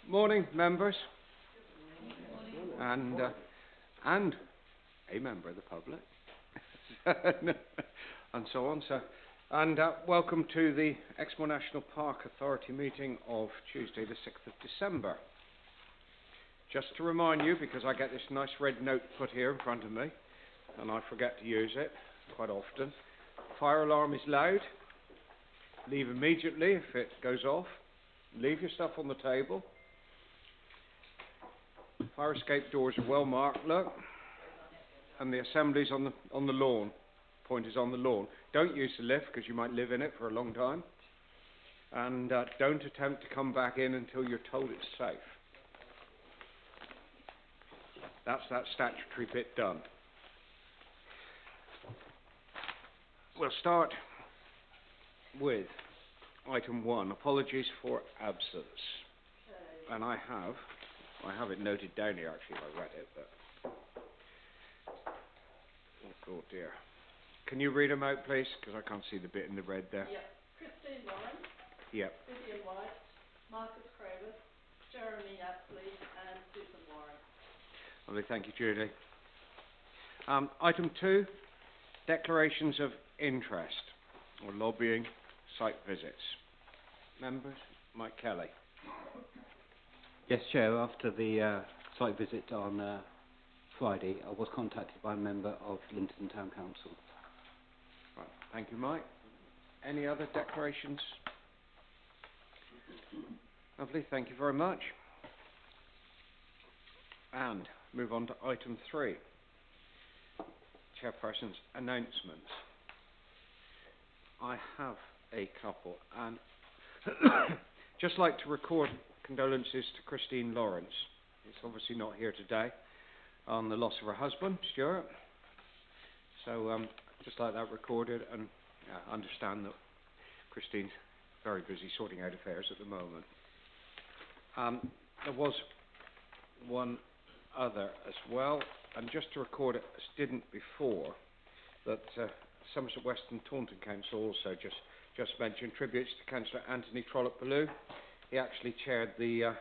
Morning, members, and a member of the public, and so on. And welcome to the Exmoor NPA Authority meeting of Tuesday, the 6th of December. Just to remind you, because I get this nice red note put here in front of me, and I forget to use it quite often. Fire alarm is loud. Leave immediately if it goes off. Leave your stuff on the table. Fire escape doors are well marked, look. And the assembly's on the lawn. Point is on the lawn. Don't use the lift because you might live in it for a long time. And don't attempt to come back in until you're told it's safe. That's that statutory bit done. We'll start with item 1, apologies for absence. And I have it noted down here, actually, I read it, but oh dear. Can you read them out, please? Because I can't see the bit in the red there. Yep. Christine Lawrence. Yep. Vivian White. Marcus Cravis. Jeremy Apsley and Susan Warren. Lovely, thank you, Julie. Item 2, declarations of interest or lobbying site visits. Members, Mike Kelly. Yes, Chair. After the site visit on Friday, I was contacted by a member of Linton Town Council. Right, thank you, Mike. Any other declarations? Lovely, thank you very much. And move on to item 3, Chairperson's announcements. I have a couple, and just like to record condolences to Christine Lawrence. She's obviously not here today on the loss of her husband, Stuart. So just like that recorded, and understand that Christine's very busy sorting out affairs at the moment. There was one other as well, and just to record it as didn't before, that Somerset West and Taunton Council also just mentioned tributes to Councillor Anthony Trollope-Ballou. He actually chaired the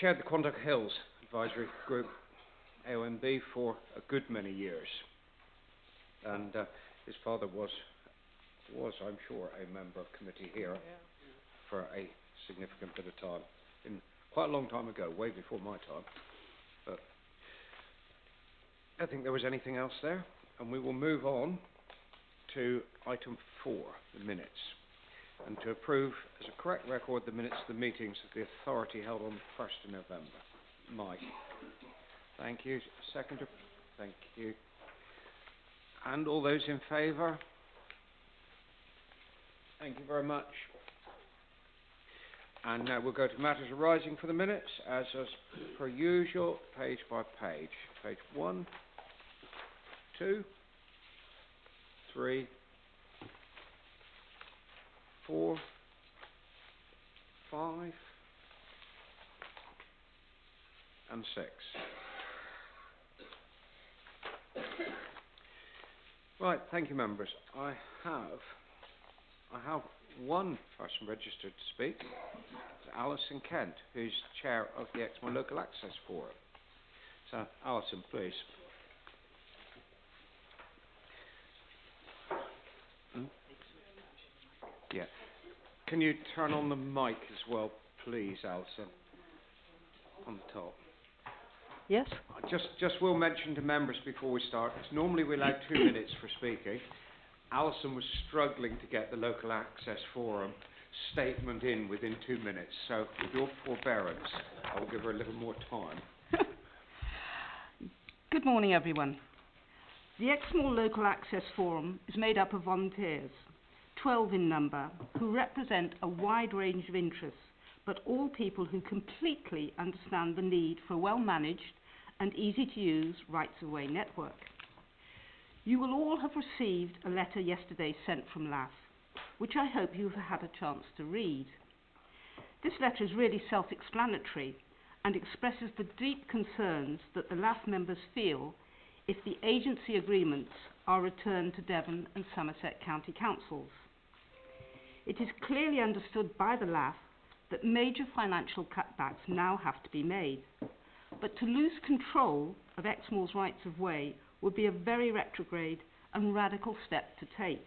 Quantock Hills Advisory Group, AOMB, for a good many years, and his father was I'm sure a member of committee here for a significant bit of time, in quite a long time ago, way before my time. But I don't think there was anything else there, and we will move on to item 4, the minutes, and to approve as a correct record the minutes of the meetings of the authority held on the 1st of November. Mike. Thank you. Seconder. Thank you. And all those in favour? Thank you very much. And now we'll go to matters arising for the minutes, as per usual, page by page. Page 1, 2, 3, 4, 5, and 6. Right, thank you, members. I have one person registered to speak. It's Alison Kent, who's chair of the Exmoor Local Access Forum. So, Alison, please. Yeah. Can you turn on the mic as well, please, Alison? On the top. Yes. Just will mention to members before we start, normally we allow 2 minutes for speaking. Alison was struggling to get the Local Access Forum statement in within 2 minutes, so with your forbearance, I will give her a little more time. Good morning, everyone. The Exmoor Local Access Forum is made up of volunteers, 12 in number, who represent a wide range of interests, but all people who completely understand the need for a well-managed and easy-to-use rights-of-way network. You will all have received a letter yesterday sent from LAF, which I hope you have had a chance to read. This letter is really self-explanatory and expresses the deep concerns that the LAF members feel if the agency agreements are returned to Devon and Somerset County Councils. It is clearly understood by the LAF that major financial cutbacks now have to be made. But to lose control of Exmoor's rights of way would be a very retrograde and radical step to take.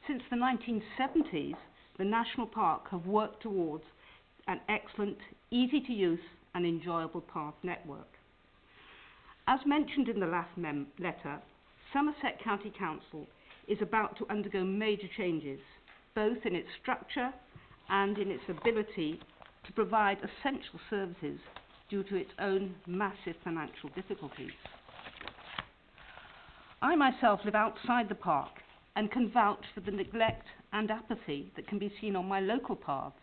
Since the 1970s, the National Park have worked towards an excellent, easy-to-use and enjoyable path network. As mentioned in the last letter, Somerset County Council is about to undergo major changes, both in its structure and in its ability to provide essential services due to its own massive financial difficulties. I myself live outside the park and can vouch for the neglect and apathy that can be seen on my local paths.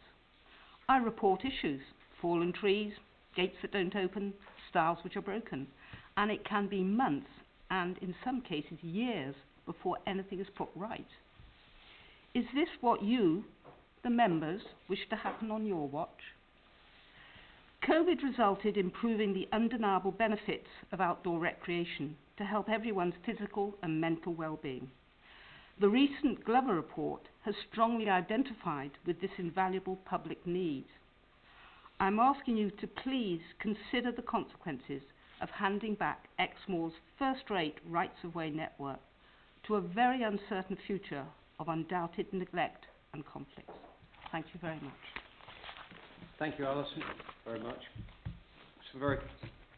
I report issues, fallen trees, gates that don't open, stiles which are broken, and it can be months and in some cases years before anything is put right. Is this what you, the members, wish to happen on your watch? COVID resulted in proving the undeniable benefits of outdoor recreation to help everyone's physical and mental well-being. The recent Glover report has strongly identified with this invaluable public need. I'm asking you to please consider the consequences of handing back Exmoor's first-rate rights-of-way network to a very uncertain future of undoubted neglect and conflicts. Thank you very much. Thank you, Alison, very much. Some very,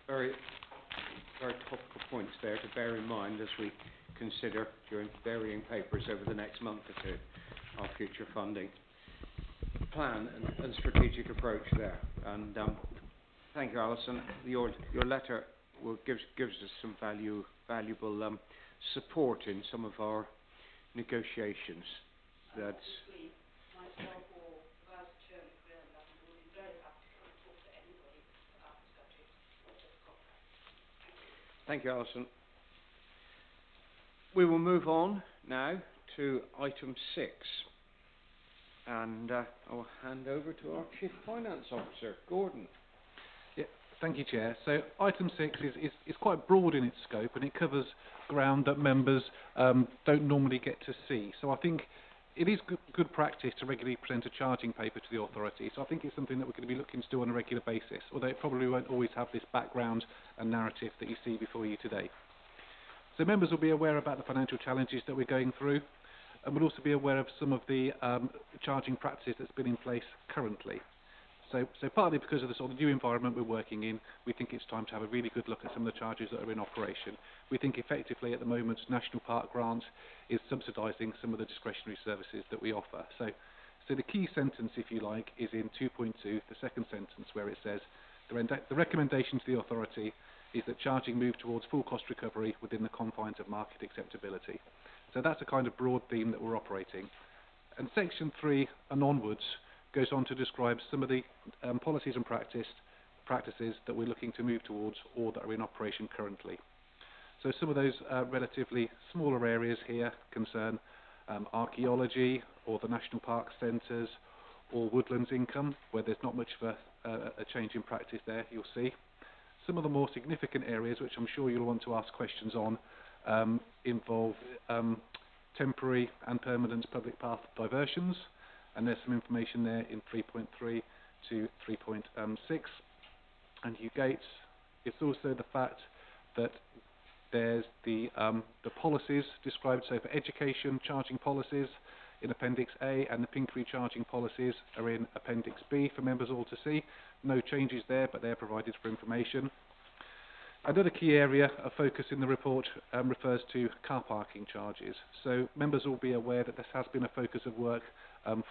very, very topical points there to bear in mind as we consider during varying papers over the next month or two our future funding plan and strategic approach there. And thank you, Alison. Your letter gives us some valuable support in some of our negotiations. That's Myself or Vice Chairman Graham will be very happy to come and talk to anybody about the subject of this contract. Thank you, Alison. We will move on now to item 6, and I will hand over to our Chief Finance Officer, Gordon. Yeah, thank you, Chair. So item 6 is quite broad in its scope, and it covers ground that members don't normally get to see. So I think it is good practice to regularly present a charging paper to the authority. So I think it's something that we're going to be looking to do on a regular basis, although it probably won't always have this background and narrative that you see before you today. So members will be aware about the financial challenges that we're going through, and will also be aware of some of the charging practices that's been in place currently. So partly because of the sort of new environment we're working in, we think it's time to have a really good look at some of the charges that are in operation. We think effectively at the moment National Park Grant is subsidising some of the discretionary services that we offer. So the key sentence, if you like, is in 2.2, the second sentence, where it says the recommendation to the authority is that charging move towards full cost recovery within the confines of market acceptability. So that's a kind of broad theme that we're operating. And section 3 and onwards goes on to describe some of the policies and practices that we're looking to move towards or that are in operation currently. So some of those relatively smaller areas here concern archaeology or the national park centres or woodlands income, where there's not much of a change in practice there, you'll see. Some of the more significant areas, which I'm sure you'll want to ask questions on, involve temporary and permanent public path diversions, and there's some information there in 3.3 to 3.6. And you gates, it's also the fact that there's the policies described, so for education charging policies in Appendix A, and the Pinkery charging policies are in Appendix B for members all to see. No changes there, but they're provided for information. Another key area of focus in the report refers to car parking charges. So members will be aware that this has been a focus of work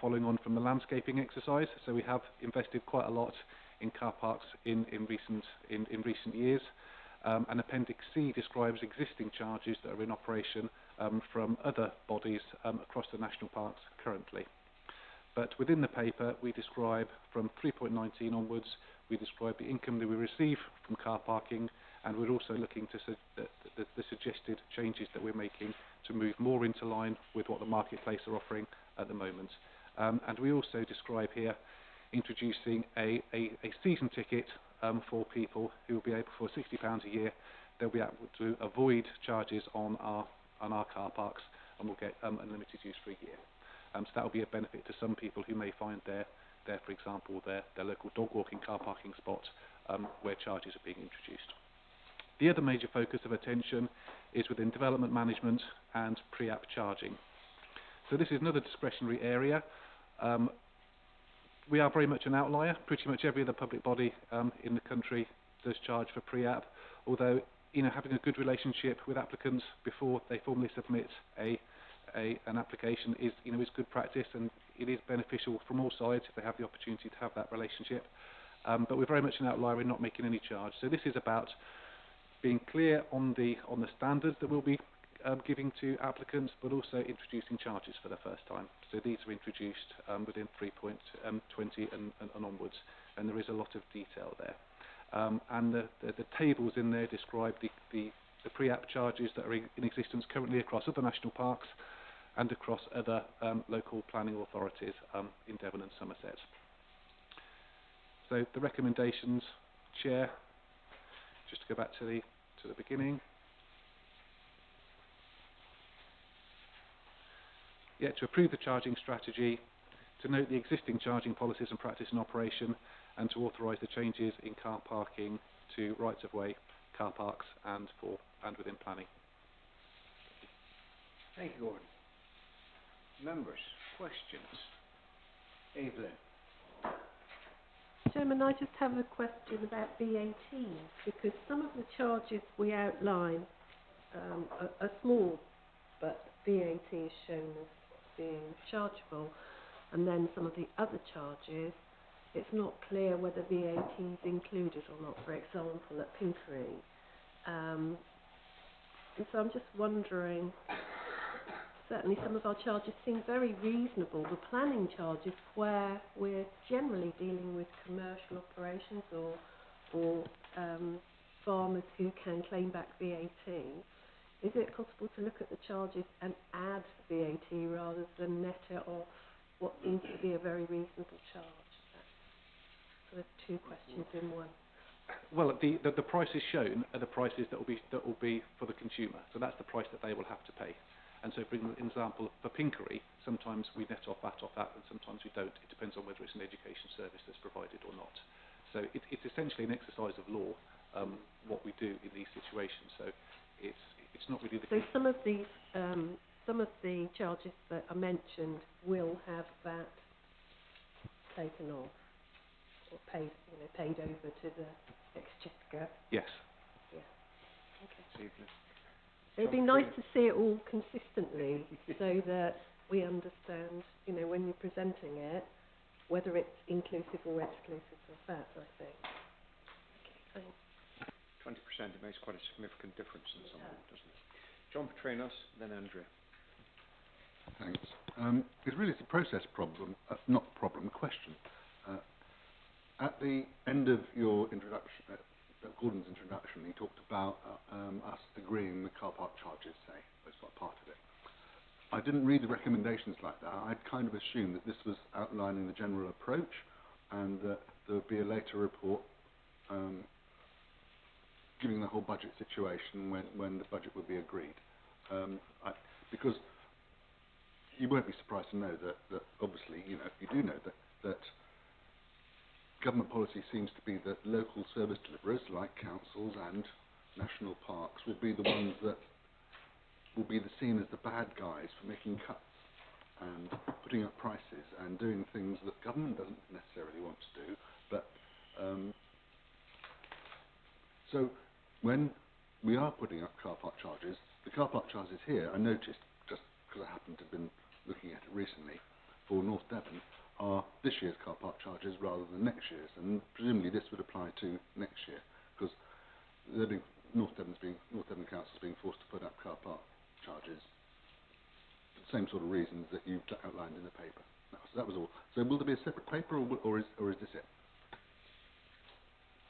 following on from the landscaping exercise. So we have invested quite a lot in car parks in recent years. And Appendix C describes existing charges that are in operation from other bodies across the national parks currently. But within the paper, we describe from 3.19 onwards, we describe the income that we receive from car parking, and we're also looking to the suggested changes that we're making to move more into line with what the marketplace are offering at the moment. And we also describe here introducing a season ticket for people who will be able, for £60 a year, they'll be able to avoid charges on our car parks and will get unlimited use for a year. So that will be a benefit to some people who may find their there, for example, their local dog walking car parking spot where charges are being introduced. The other major focus of attention is within development management and pre-app charging. So this is another discretionary area. We are very much an outlier. Pretty much every other public body in the country does charge for pre-app, although having a good relationship with applicants before they formally submit an application is good practice, and it is beneficial from all sides if they have the opportunity to have that relationship. But we're very much an outlier in not making any charge. So this is about being clear on the standards that we'll be giving to applicants, but also introducing charges for the first time. So these are introduced within 3.20 and onwards, and there is a lot of detail there. And the tables in there describe the pre-app charges that are in existence currently across other national parks and across other local planning authorities in Devon and Somerset. So the recommendations, Chair, just to go back to the beginning. Yeah, to approve the charging strategy, to note the existing charging policies and practice in operation, and to authorise the changes in car parking to rights-of-way car parks and within planning. Thank you, Gordon. Members, questions? Evelyn. Chairman, I just have a question about VAT, because some of the charges we outline are small, but VAT is shown as being chargeable, and then some of the other charges, it's not clear whether VAT is included or not, for example, at Pinkery. And so I'm just wondering, certainly some of our charges seem very reasonable. The planning charges, where we're generally dealing with commercial operations or farmers who can claim back VAT, is it possible to look at the charges and add VAT rather than net it off what seems to be a very reasonable charge? So there's two questions in one. Well, the prices shown are the prices that will be for the consumer. So that's the price that they will have to pay. And so, for example, for Pinkery, sometimes we net off that, and sometimes we don't. It depends on whether it's an education service that's provided or not. So it's essentially an exercise of law, what we do in these situations. So it's not really the. So some of the charges that are mentioned will have that taken off or paid over to the Exchequer. Yes. Yeah. Okay. Evelyn. It'd be nice to see it all consistently so that we understand, when you're presenting it, whether it's inclusive or exclusive of that, I think. Okay, thanks. 20%, it makes quite a significant difference in some of them, doesn't it? John Petranos, then Andrea. Thanks. It's really a process problem, question. At the end of your introduction, Gordon's introduction, he talked about us agreeing the car park charges, say, as part of it. I didn't read the recommendations like that. I'd kind of assumed that this was outlining the general approach and that there would be a later report giving the whole budget situation when the budget would be agreed. Because you won't be surprised to know that obviously, you do know that government policy seems to be that local service deliverers, like councils and national parks, will be the ones that will be seen as the bad guys for making cuts and putting up prices and doing things that government doesn't necessarily want to do. But so when we are putting up car park charges, the car park charges here, I noticed, just because I happened to have been looking at it recently, for North Devon, are this year's car park charges rather than next year's, and presumably this would apply to next year, because North Devon Council is being forced to put up car park charges for the same sort of reasons that you outlined in the paper. That was all. So will there be a separate paper, or is this it?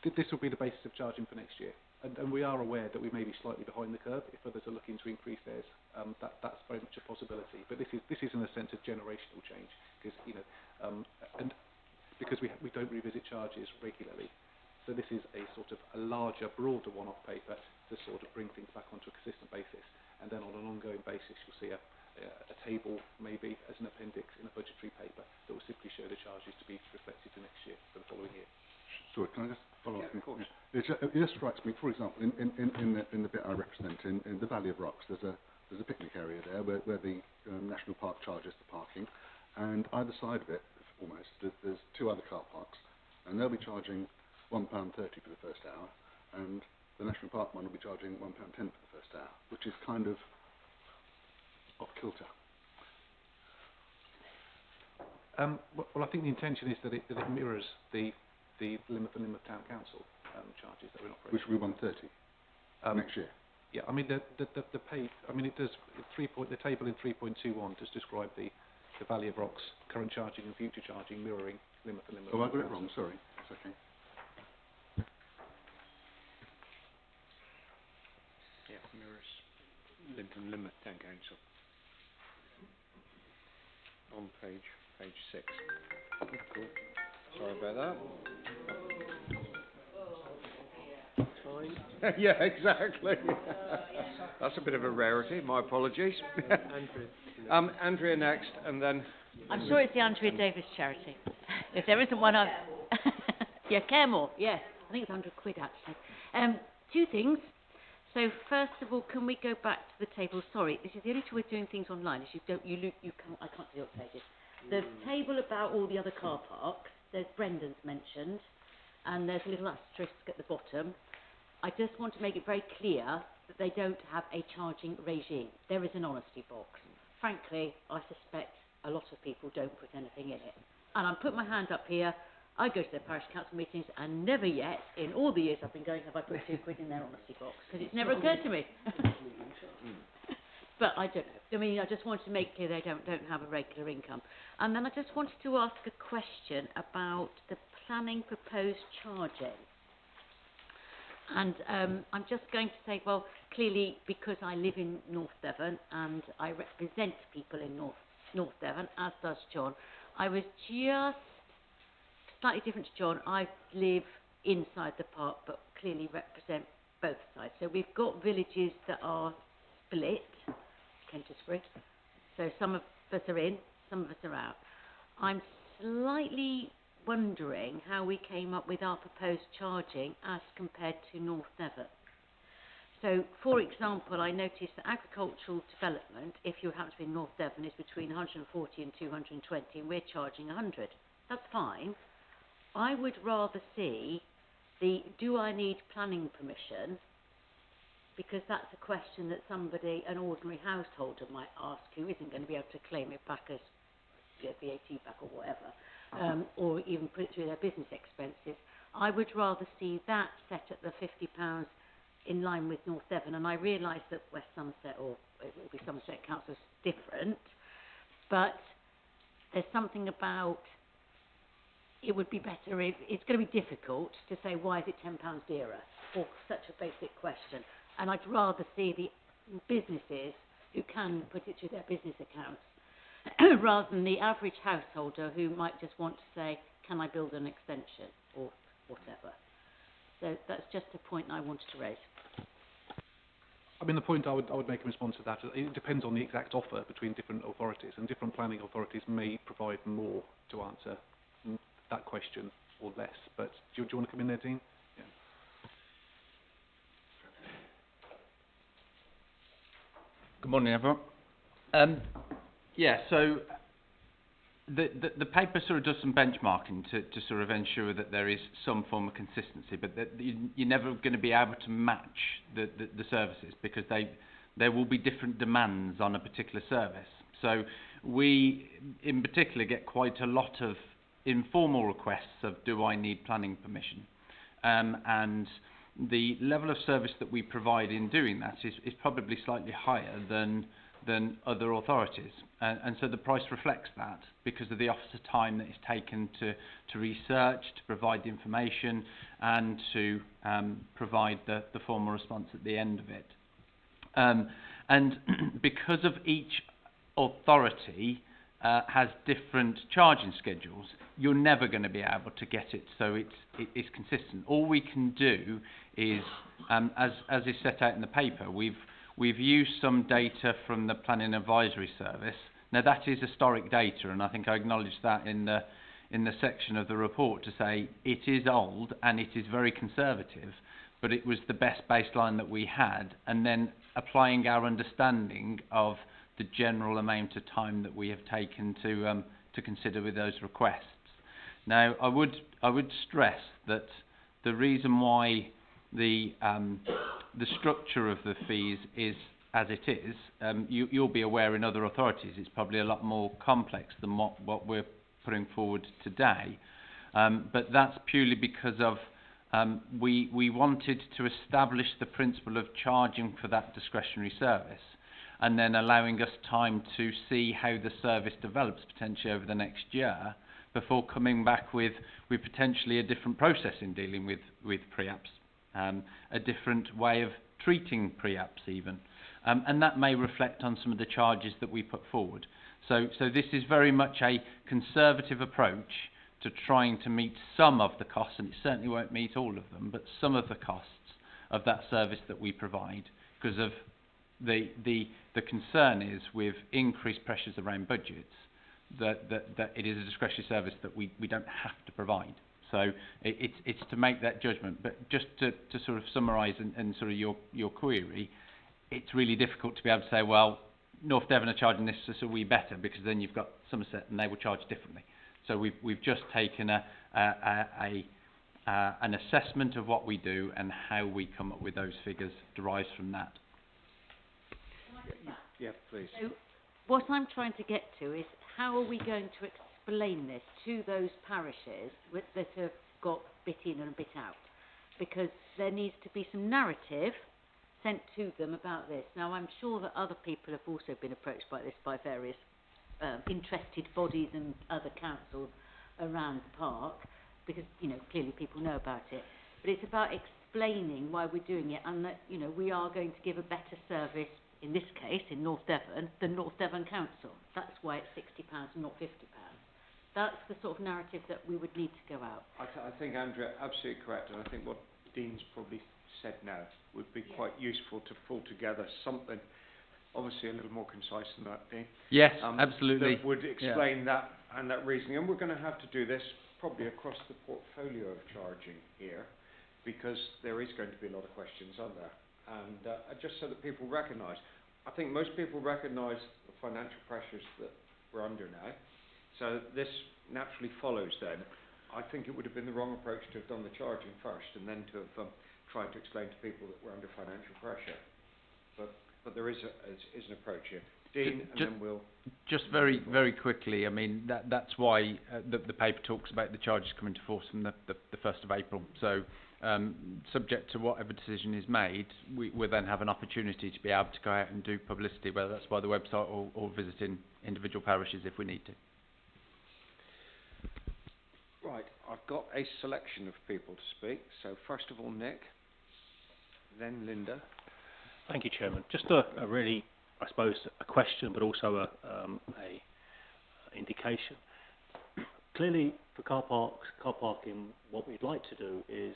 This will be the basis of charging for next year, and we are aware that we may be slightly behind the curve if others are looking to increase theirs. That's very much a possibility, but this is in a sense a generational change, because and because we don't revisit charges regularly, so this is a sort of a larger, broader one-off paper to sort of bring things back onto a consistent basis, and then on an ongoing basis you'll see a table maybe as an appendix in a budgetary paper that will simply show the charges to be reflected for next year, for the following year. Sorry, can I just follow up? Yeah, of course. It just strikes me, for example, in the bit I represent, in the Valley of Rocks, there's a picnic area there where the National Park charges the parking, and either side of it, almost, there's two other car parks, and they'll be charging £1.30 for the first hour, and the National Park one will be charging £1.10 for the first hour, which is kind of off kilter. Well, I think the intention is that it mirrors the Lynmouth and Lynmouth Town Council charges that we're operating. Which will be 130 next year. Yeah, I mean the pay. I mean it does. The table in 3.21 does describe the Valley of Rocks current charging and future charging mirroring Lynmouth and Lynmouth. Oh, I got it wrong. Sorry. That's okay. Yeah, mirrors Linton Lynmouth Town Council. On page 6. Cool. Sorry about that. Fine. Yeah, exactly. That's a bit of a rarity. My apologies. Andrea next, and then. I'm sure it's the Andrea Davis charity. If there isn't one, yeah, Caremore. Yes, I think it's £100 actually. Two things. So first of all, can we go back to the table? Sorry, this is the only two way of doing things online. Is you can't. I can't see your pages. The table about all the other car parks. There's Brendan's mentioned, and there's a little asterisk at the bottom. I just want to make it very clear that they don't have a charging regime. There is an honesty box. Frankly, I suspect a lot of people don't put anything in it. And I'm putting my hand up here. I go to their parish council meetings, and never yet, in all the years I've been going, have I put £2 in their honesty box, because it's never occurred to me. But I don't know. I mean, I just wanted to make clear they don't have a regular income. And then I just wanted to ask a question about the planning proposed charging. And I'm just going to say, well, clearly, because I live in North Devon and I represent people in North Devon, as does John, I was just slightly different to John. I live inside the park, but clearly represent both sides. So we've got villages that are split, Kentisbury. So some of us are in, some of us are out. I'm slightly wondering how we came up with our proposed charging as compared to North Devon. So, for example, I noticed that agricultural development, if you happen to be in North Devon, is between 140 and 220, and we're charging 100. That's fine. I would rather see the do I need planning permission, because that's a question that somebody, an ordinary householder, might ask who isn't going to be able to claim it back as VAT back or whatever, or even put it through their business expenses. I would rather see that set at the £50 in line with North Devon, and I realise that West Somerset, or it will be Somerset Council, is different, but there's something about it would be better if it's going to be difficult to say why is it £10 dearer for such a basic question, and I'd rather see the businesses who can put it through their business accounts rather than the average householder who might just want to say, can I build an extension or whatever. So that's just a point I wanted to raise. I mean, the point I would make in response to that, it depends on the exact offer between different authorities, and different planning authorities may provide more to answer that question or less. But do you want to come in there, Dean? Yeah. Good morning, everyone. Yeah, so the paper sort of does some benchmarking to sort of ensure that there is some form of consistency, but that you're never going to be able to match the services, because there will be different demands on a particular service. So we, in particular, get quite a lot of informal requests of do I need planning permission, and the level of service that we provide in doing that is probably slightly higher than other authorities, and so the price reflects that, because of the officer time that is taken to research, to provide the information, and to provide the formal response at the end of it. And because of each authority has different charging schedules, you're never going to be able to get it so it's consistent. All we can do is, as is set out in the paper, we've used some data from the Planning Advisory Service Now that is historic data, and I think I acknowledged that in the section of the report to say it is old and it is very conservative, but it was the best baseline that we had, and then applying our understanding of the general amount of time that we have taken to consider with those requests. Now, I would stress that the reason why the structure of the fees is as it is, you'll be aware in other authorities it's probably a lot more complex than what we're putting forward today, but that's purely because of we wanted to establish the principle of charging for that discretionary service and then allowing us time to see how the service develops potentially over the next year before coming back with potentially a different process in dealing with pre-apps, a different way of treating pre-apps even. And that may reflect on some of the charges that we put forward. So this is very much a conservative approach to trying to meet some of the costs, and it certainly won't meet all of them, but some of the costs of that service that we provide, because of the concern is with increased pressures around budgets that it is a discretionary service that we don't have to provide. So it's to make that judgment. But just to sort of summarise and sort of your query, it's really difficult to be able to say, well, North Devon are charging this, so we better, because then you've got Somerset and they will charge differently. So we've just taken an assessment of what we do and how we come up with those figures derives from that. Yeah, please. So what I'm trying to get to is how are we going to explain this to those parishes that have got bit in and a bit out? Because there needs to be some narrative sent to them about this. Now, I'm sure that other people have also been approached by this by various interested bodies and other councils around the park, because, clearly people know about it. But it's about explaining why we're doing it, and that, we are going to give a better service, in this case, in North Devon, than North Devon Council. That's why it's £60 and not £50. That's the sort of narrative that we would need to go out. I think, Andrea, absolutely correct, and I think what Dean's probably said now would be quite useful to pull together something, obviously a little more concise than that, Dean. Yes, absolutely. That would explain that and that reasoning. And we're going to have to do this probably across the portfolio of charging here, because there is going to be a lot of questions, aren't there? And just so that people recognise, I think most people recognise the financial pressures that we're under now. So this naturally follows then. I think it would have been the wrong approach to have done the charging first and then to have tried to explain to people that we're under financial pressure. But there is an approach here. Dean, and then we'll... Just very, very quickly, I mean, that's why the paper talks about the charges coming to force from the 1st of April. So, subject to whatever decision is made, we'll then have an opportunity to be able to go out and do publicity, whether that's by the website or visiting individual parishes if we need to. Right, I've got a selection of people to speak. So, first of all, Nick, then Linda. Thank you, Chairman. Just a really, I suppose, a question, but also a indication. Clearly, for car parking, what we'd like to do is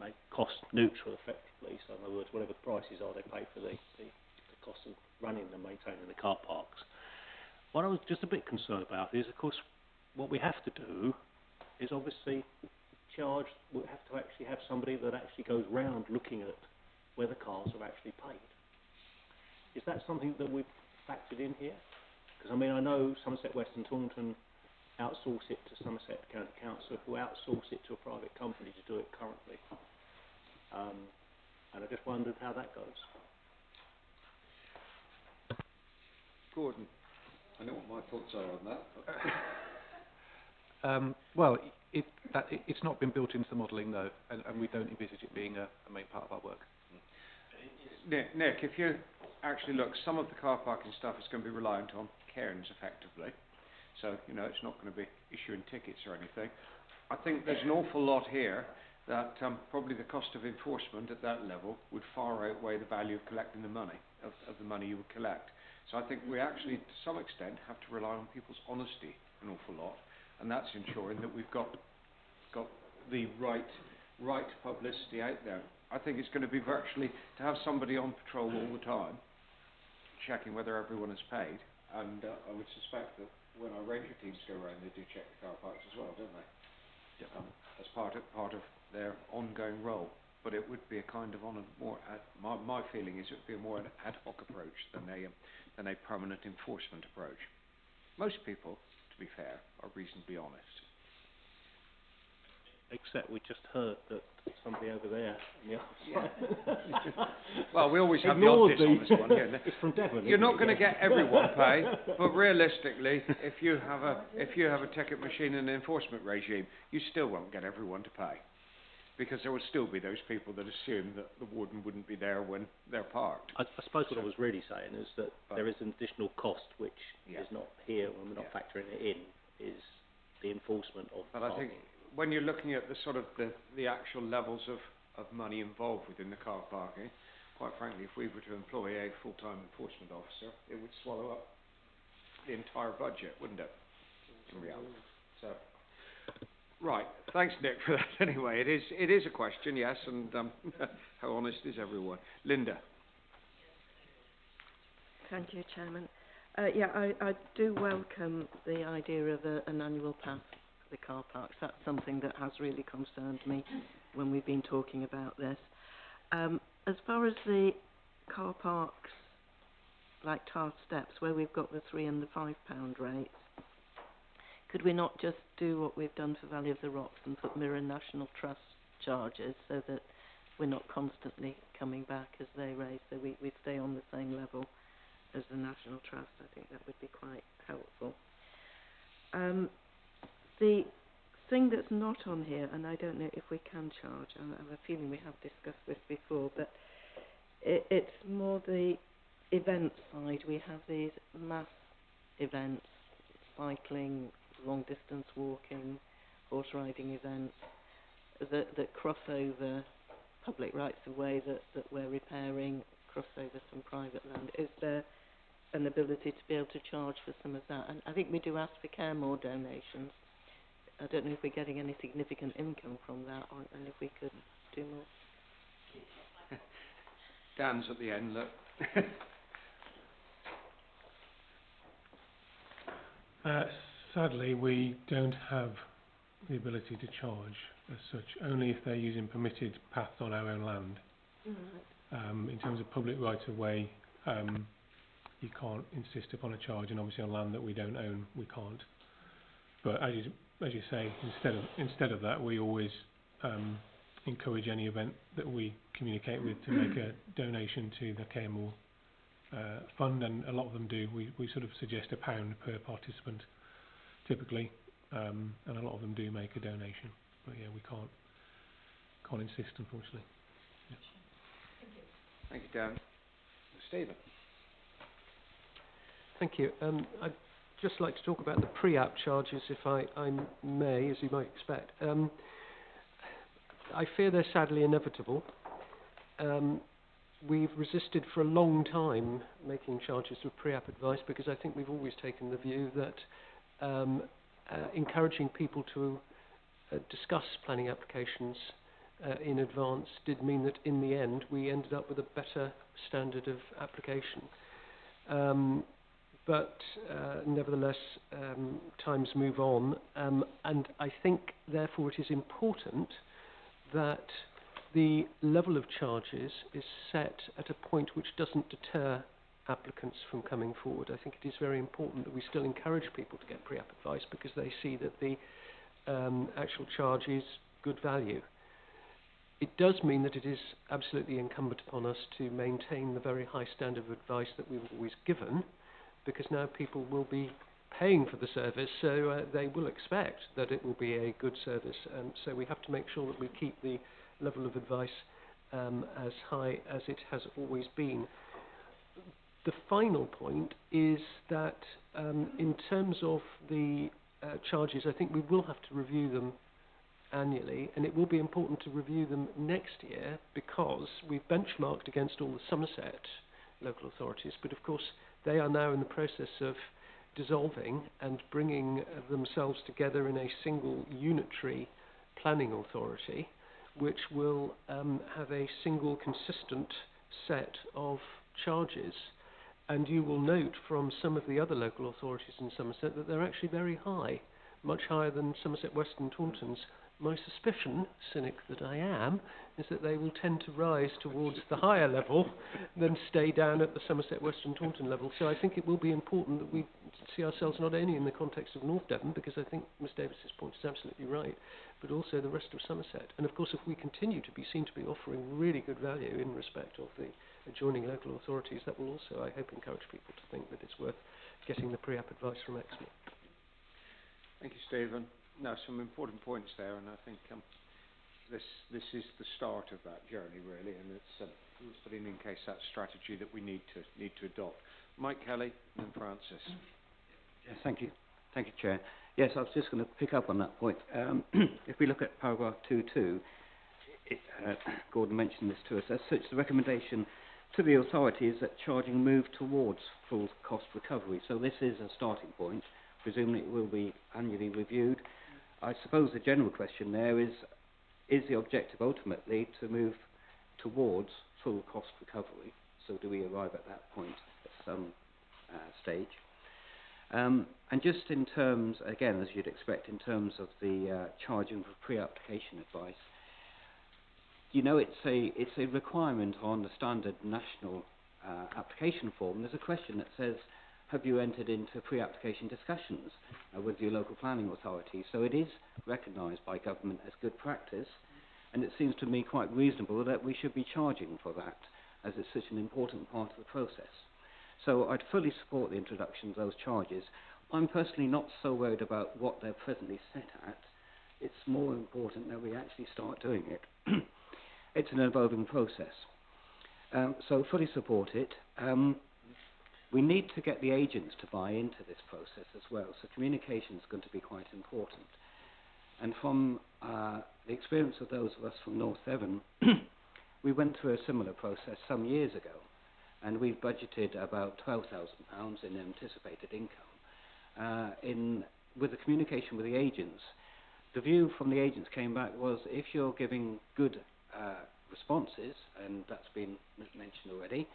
make cost neutral effectively. So, in other words, whatever prices are, they pay for the cost of running and maintaining the car parks. What I was just a bit concerned about is, of course, what we have to do is obviously we have to actually have somebody that actually goes round looking at where the cars are actually paid. Is that something that we've factored in here? Because, I mean, I know Somerset West and Taunton outsource it to Somerset County Council, who outsource it to a private company to do it currently. And I just wondered how that goes. Gordon, I know what my thoughts are on that. Well, it's not been built into the modelling, though, and we don't envisage it being a main part of our work. Nick, if you actually look, some of the car parking stuff is going to be reliant on cairns, effectively. So, it's not going to be issuing tickets or anything. I think there's an awful lot here that probably the cost of enforcement at that level would far outweigh the value of collecting the money, of the money you would collect. So I think we actually, to some extent, have to rely on people's honesty an awful lot, and that's ensuring that we've got the right publicity out there. I think it's going to be virtually to have somebody on patrol all the time, checking whether everyone is paid, And I would suspect that when our ranger teams go around, they do check the car parks as well, don't they? As part of their ongoing role. But it would be a kind of on a more my feeling is it would be a more an ad hoc approach than a permanent enforcement approach. Most people, to be fair, are reasonably honest. Except we just heard that somebody over there on the other side. Well, we always have the odd ignored dishonest one. Yeah. It's from Devon. You're isn't not it? going to Yeah. get everyone pay, but realistically, if you have a ticket machine and an enforcement regime, you still won't get everyone to pay, because there will still be those people that assume that the warden wouldn't be there when they're parked. I suppose what I was really saying is that there is an additional cost which Yeah. is not here when we're not factoring it in, is the enforcement of But I think when you're looking at the sort of the actual levels of money involved within the car parking, quite frankly, if we were to employ a full-time enforcement officer, it would swallow up the entire budget, wouldn't it? In reality. So, right. Thanks, Nick, for that. Anyway, it is a question, yes, and how honest is everyone? Linda. Thank you, Chairman. I do welcome the idea of an annual pass for the car parks. That's something that has really concerned me when we've been talking about this. As far as the car parks, like Tar Steps, where we've got the £3 and the £5 rates, could we not just do what we've done for Valley of the Rocks and put mirror National Trust charges so that we're not constantly coming back as they raise, so we stay on the same level as the National Trust? I think that would be quite helpful. The thing that's not on here, and I don't know if we can charge, I have a feeling we have discussed this before, but it's more the event side. We have these mass events, cycling, long distance walking, horse riding events that cross over public rights of way that we're repairing, cross over some private land. Is there an ability to be able to charge for some of that? And I think we do ask for care more donations. I don't know if we're getting any significant income from that, and if we could do more. Dan's at the end, look. Sadly, we don't have the ability to charge as such, only if they're using permitted paths on our own land. In terms of public right-of-way, you can't insist upon a charge, and obviously on land that we don't own, we can't. But as you say, instead of that, we always encourage any event that we communicate with to make a donation to the KMO fund, and a lot of them do. We sort of suggest £1 per participant, typically, and a lot of them do make a donation. But yeah, we can't insist, unfortunately. Yeah. Thank you, Dan. Stephen. Thank you. I'd just like to talk about the pre-app charges, if I may, as you might expect. I fear they're sadly inevitable. We've resisted for a long time making charges for pre-app advice, because I think we've always taken the view that encouraging people to discuss planning applications in advance did mean that in the end we ended up with a better standard of application. But nevertheless, times move on, and I think therefore it is important that the level of charges is set at a point which doesn't deter applicants from coming forward. I think it is very important that we still encourage people to get pre-app advice, because they see that the actual charge is good value. It does mean that it is absolutely incumbent upon us to maintain the very high standard of advice that we've always given, because now people will be paying for the service, so they will expect that it will be a good service, and so we have to make sure that we keep the level of advice as high as it has always been. The final point is that in terms of the charges, I think we will have to review them annually, and it will be important to review them next year, because we've benchmarked against all the Somerset local authorities, but of course they are now in the process of dissolving and bringing themselves together in a single unitary planning authority, which will have a single consistent set of charges. And you will note from some of the other local authorities in Somerset that they're actually very high, much higher than Somerset West and Taunton's. My suspicion, cynic that I am, is that they will tend to rise towards the higher level than stay down at the Somerset West and Taunton level. So I think it will be important that we see ourselves not only in the context of North Devon, because I think Ms Davis's point is absolutely right, but also the rest of Somerset. And of course, if we continue to be seen to be offering really good value in respect of the adjoining local authorities, that will also, I hope, encourage people to think that it's worth getting the pre-app advice from Exmoor. Thank you, Stephen. Now, some important points there, and I think this is the start of that journey, really, and it's putting in case that strategy that we need to adopt. Mike Kelly and then Francis. Yes, thank you, Chair. Yes, I was just going to pick up on that point. If we look at paragraph 2.2, Gordon mentioned this to us. As such, the recommendation to the authority is that charging move towards full cost recovery. So this is a starting point. Presumably it will be annually reviewed. I suppose the general question there is the objective ultimately to move towards full cost recovery? So do we arrive at that point at some stage? And just in terms, again, as you'd expect, in terms of the charging for pre-application advice, you know, it's a requirement on the standard national application form. There's a question that says, have you entered into pre-application discussions with your local planning authority? So it is recognised by government as good practice, and it seems to me quite reasonable that we should be charging for that, as it's such an important part of the process. So I'd fully support the introduction of those charges. I'm personally not so worried about what they're presently set at. It's more important that we actually start doing it. It's an evolving process. So fully support it. We need to get the agents to buy into this process as well, so communication is going to be quite important. And from the experience of those of us from North Devon, we went through a similar process some years ago, and we budgeted about £12,000 in anticipated income. With the communication with the agents, the view from the agents came back was, if you're giving good responses, and that's been mentioned already,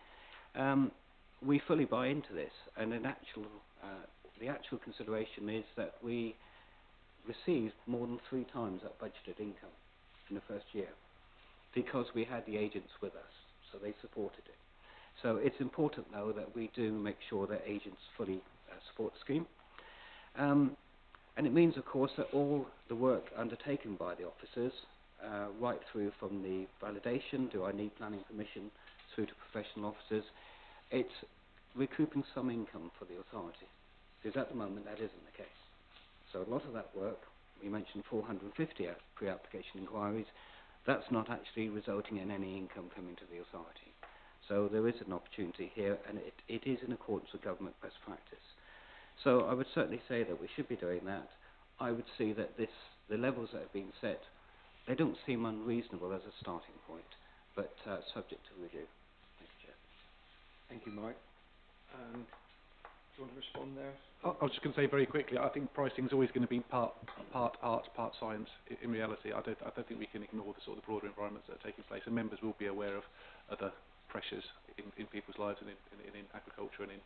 we fully buy into this, and the actual consideration is that we received more than 3 times that budgeted income in the first year, because we had the agents with us, so they supported it. So it's important, though, that we do make sure that agents fully support the scheme. And it means, of course, that all the work undertaken by the officers, right through from the validation, do I need planning permission, through to professional officers, it's recouping some income for the authority, because at the moment that isn't the case. So a lot of that work, we mentioned 450 pre-application inquiries, that's not actually resulting in any income coming to the authority. So there is an opportunity here, and it is in accordance with government best practice. So I would certainly say that we should be doing that. I would see that the levels that have been set, they don't seem unreasonable as a starting point, but subject to review. Thank you, Mike. And do you want to respond there? I was just going to say very quickly, I think pricing is always going to be part art, part science. In reality, I don't think we can ignore the sort of broader environments that are taking place, and members will be aware of other pressures in people's lives and in agriculture and in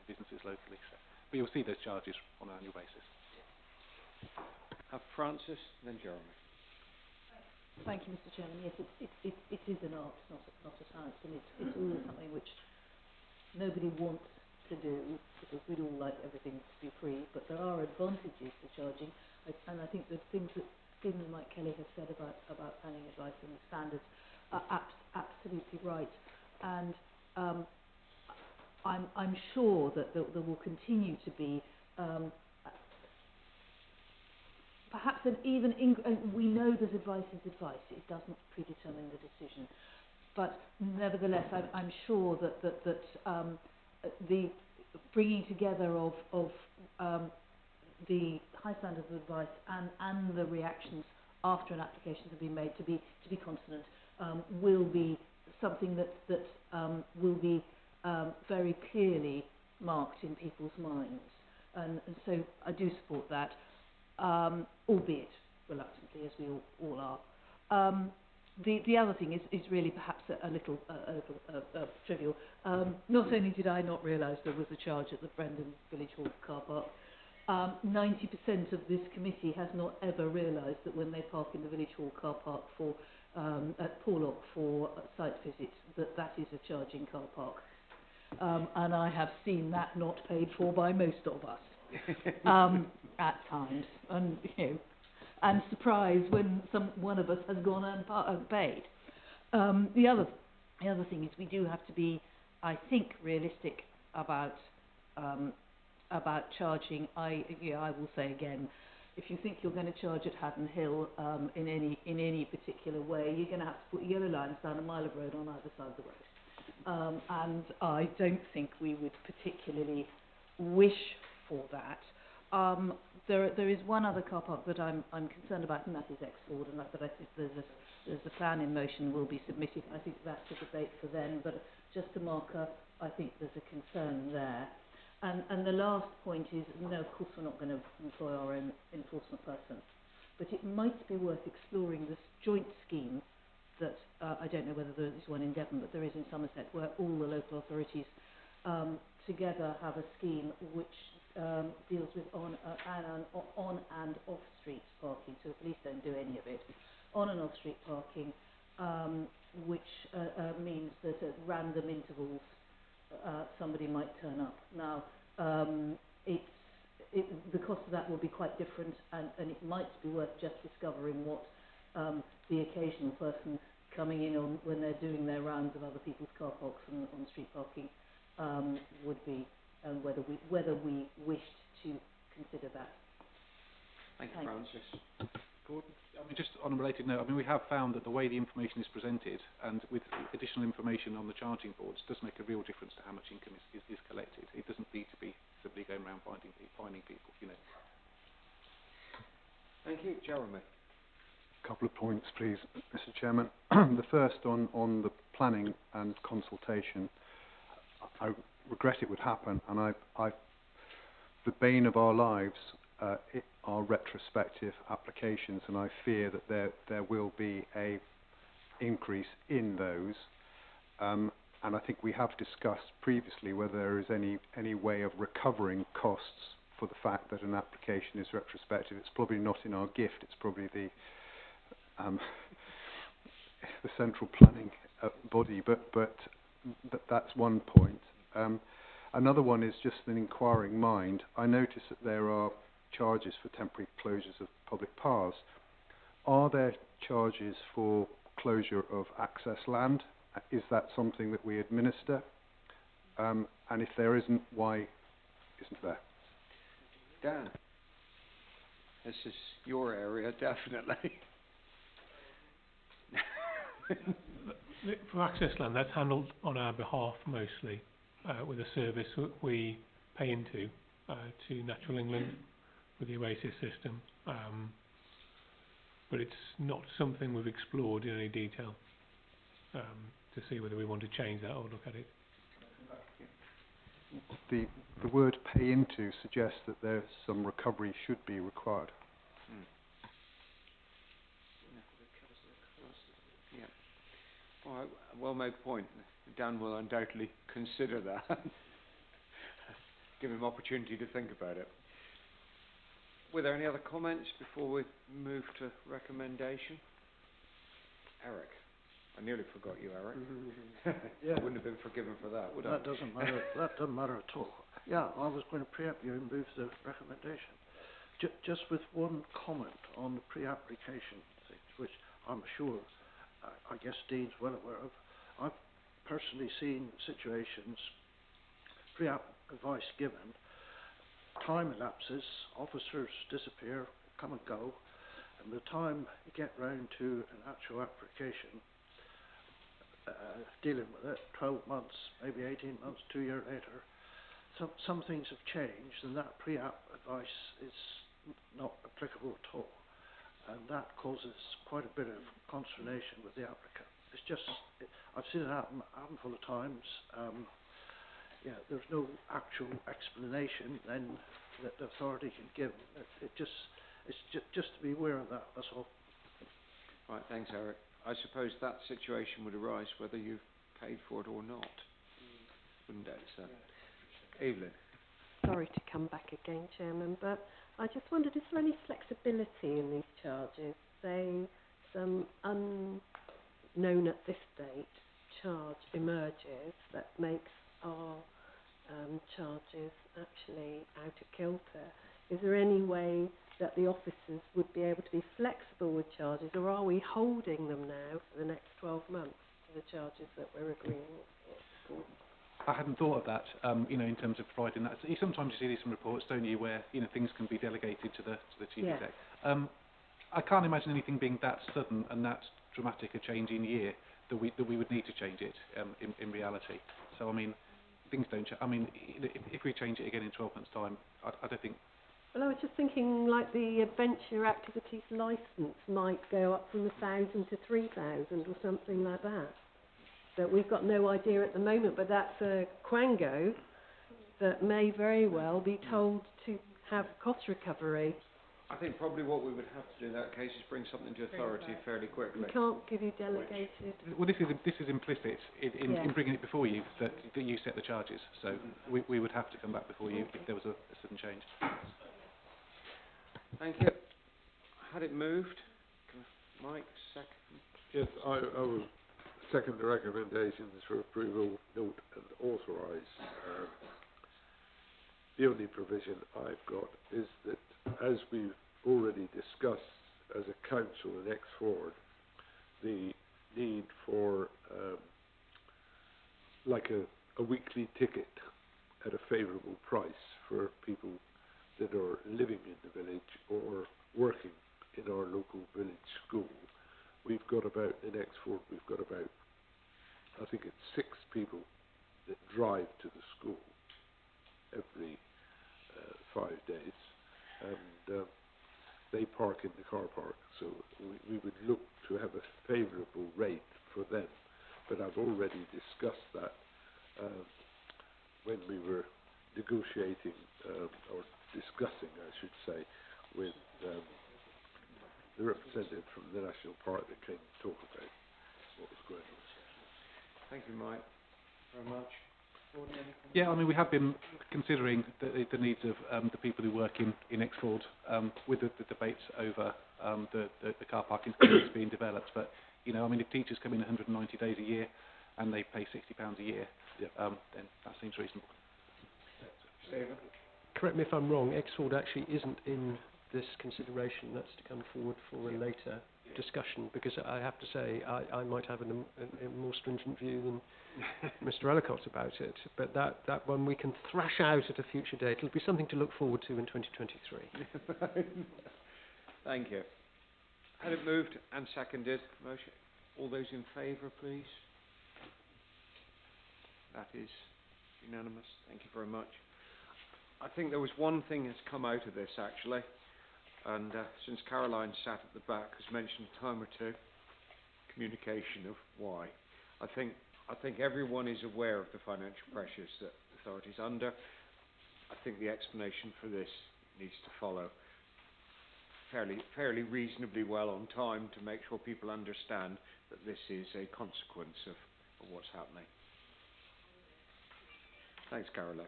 businesses locally. So, but you'll see those charges on an annual basis. Have Francis, then Jeremy. Thank you, Mr. Chairman. Yes, it is an art, not a science, and it's all something which nobody wants to do, because we'd all like everything to be free, but there are advantages to charging, and I think the things that Stephen and Mike Kelly have said about planning advice and the standards are absolutely right, and I'm sure that there will continue to be perhaps we know that advice is advice, it doesn't predetermine the decision, but nevertheless I'm sure that the bringing together of the high standards of advice and the reactions after an application has been made to be consonant will be something that will be very clearly marked in people's minds, and so I do support that, albeit reluctantly, as we all are. the other thing is really perhaps a little trivial. Not only did I not realise there was a charge at the Brendan Village Hall car park, 90% of this committee has not ever realised that when they park in the Village Hall car park for at Porlock for site visits, that is a charging car park. And I have seen that not paid for by most of us at times, and and surprised when one of us has gone and paid. The other thing is we do have to be, I think, realistic about charging. I will say again, if you think you're going to charge at Haddon Hill in any particular way, you're going to have to put yellow lines down a mile of road on either side of the road. And I don't think we would particularly wish for that. There is one other car park that I'm concerned about, and that is Exmoor, and that I think there's a plan in motion will be submitted. I think that's a debate for them, but just to mark up, I think there's a concern there. And the last point is, no, of course we're not going to employ our own enforcement person, but it might be worth exploring this joint scheme that, I don't know whether there is one in Devon, but there is in Somerset, where all the local authorities together have a scheme which deals with on and off street parking, so the police don't do any of it. On and off street parking, which means that at random intervals somebody might turn up. Now, the cost of that will be quite different, and it might be worth just discovering what the occasional person coming in on when they're doing their rounds of other people's car parks and on street parking would be, and whether we wished to consider that. Thank you, Francis. Gordon? I mean, just on a related note, I mean, we have found that the way the information is presented, and with additional information on the charging boards, does make a real difference to how much income is collected. It doesn't need to be simply going around finding people, Thank you, Jeremy. A couple of points, please, Mr. Chairman. The first on the planning and consultation. I regret it would happen, and the bane of our lives are retrospective applications, and I fear that there will be a increase in those. And I think we have discussed previously whether there is any way of recovering costs for the fact that an application is retrospective. It's probably not in our gift. It's probably the central planning body, but that's one point. Another one is just an inquiring mind. I notice that there are charges for temporary closures of public paths. Are there charges for closure of access land? Is that something that we administer? And if there isn't, why isn't there? Dan, this is your area, definitely. For access land, that's handled on our behalf mostly, with a service that we pay into to Natural England with the Oasis system. But it's not something we've explored in any detail to see whether we want to change that or look at it. The word pay into suggests that there's some recovery should be required. Yeah. All right, well made point. Dan will undoubtedly consider that. Give him opportunity to think about it. Were there any other comments before we move to recommendation? Eric. I nearly forgot you, Eric. Yeah. I wouldn't have been forgiven for that, would I? That doesn't matter. That doesn't matter at all. Yeah, I was going to preempt you and move the recommendation. Just with one comment on the pre-application things, which I'm sure, I guess Dean's well aware of. I've personally seen situations, pre-app advice given, time elapses, officers disappear, come and go, and by the time you get round to an actual application, dealing with it, 12 months, maybe 18 months, 2 years later, some things have changed, and that pre-app advice is not applicable at all, and that causes quite a bit of consternation with the applicant. It's just, I've seen it happen a handful of times. Yeah, there's no actual explanation then that the authority can give. It's just to be aware of that. That's all. Right, thanks, Eric. I suppose that situation would arise whether you paid for it or not, wouldn't it? So, Evelyn. Sorry to come back again, Chairman, but I just wondered, is there any flexibility in these charges? Say some unknown at this date charge emerges that makes our charges actually out of kilter. Is there any way that the officers would be able to be flexible with charges, or are we holding them now for the next 12 months to the charges that we're agreeing with? I hadn't thought of that, in terms of providing that. So sometimes you see these reports, don't you, where things can be delegated to the chief exec. I can't imagine anything being that sudden and that dramatic a change in year that we would need to change it in reality. So I mean, things don't change. I mean, if we change it again in 12 months' time, I don't think. Well, I was just thinking, like the adventure activities licence might go up from 1,000 to 3,000 or something like that. That we've got no idea at the moment, but that's a quango that may very well be told to have cost recovery. I think probably what we would have to do in that case is bring something to authority fairly quickly. We can't give you delegated. Well, this is implicit in bringing it before you that you set the charges. So we would have to come back before you if there was a sudden change. Thank you. Had it moved? Mike, second. Yes, I will second the recommendations for approval, note and authorise. The only provision I've got is that, as we've already discussed as a council in Exmoor, the need for like a weekly ticket at a favourable price for people that are living in the village or working in our local village school. We've got about, in Exmoor, we've got about, I think it's 6 people that drive to the school every 5 days, and they park in the car park, so we would look to have a favourable rate for them. But I've already discussed that when we were negotiating, or discussing, I should say, with the representative from the National Park that came to talk about what was going on. Thank you, Mike, very much. Yeah, I mean, we have been considering the needs of the people who work in Exford with the debates over the car parking schemes being developed. But, I mean, if teachers come in 190 days a year and they pay £60 a year, then that seems reasonable. Stephen? Correct me if I'm wrong, Exford actually isn't in this consideration. That's to come forward for a later discussion, because I have to say I might have a more stringent view than Mr. Ellicott about it, but that one we can thrash out at a future date. It'll be something to look forward to in 2023. Thank you. Had it moved and seconded? Motion. All those in favour, please. That is unanimous. Thank you very much. I think there was one thing that's come out of this, actually, and since Caroline sat at the back, has mentioned a time or two, communication of why. I think everyone is aware of the financial pressures that the authority's under. I think the explanation for this needs to follow fairly reasonably well on time to make sure people understand that this is a consequence of what's happening. Thanks, Caroline.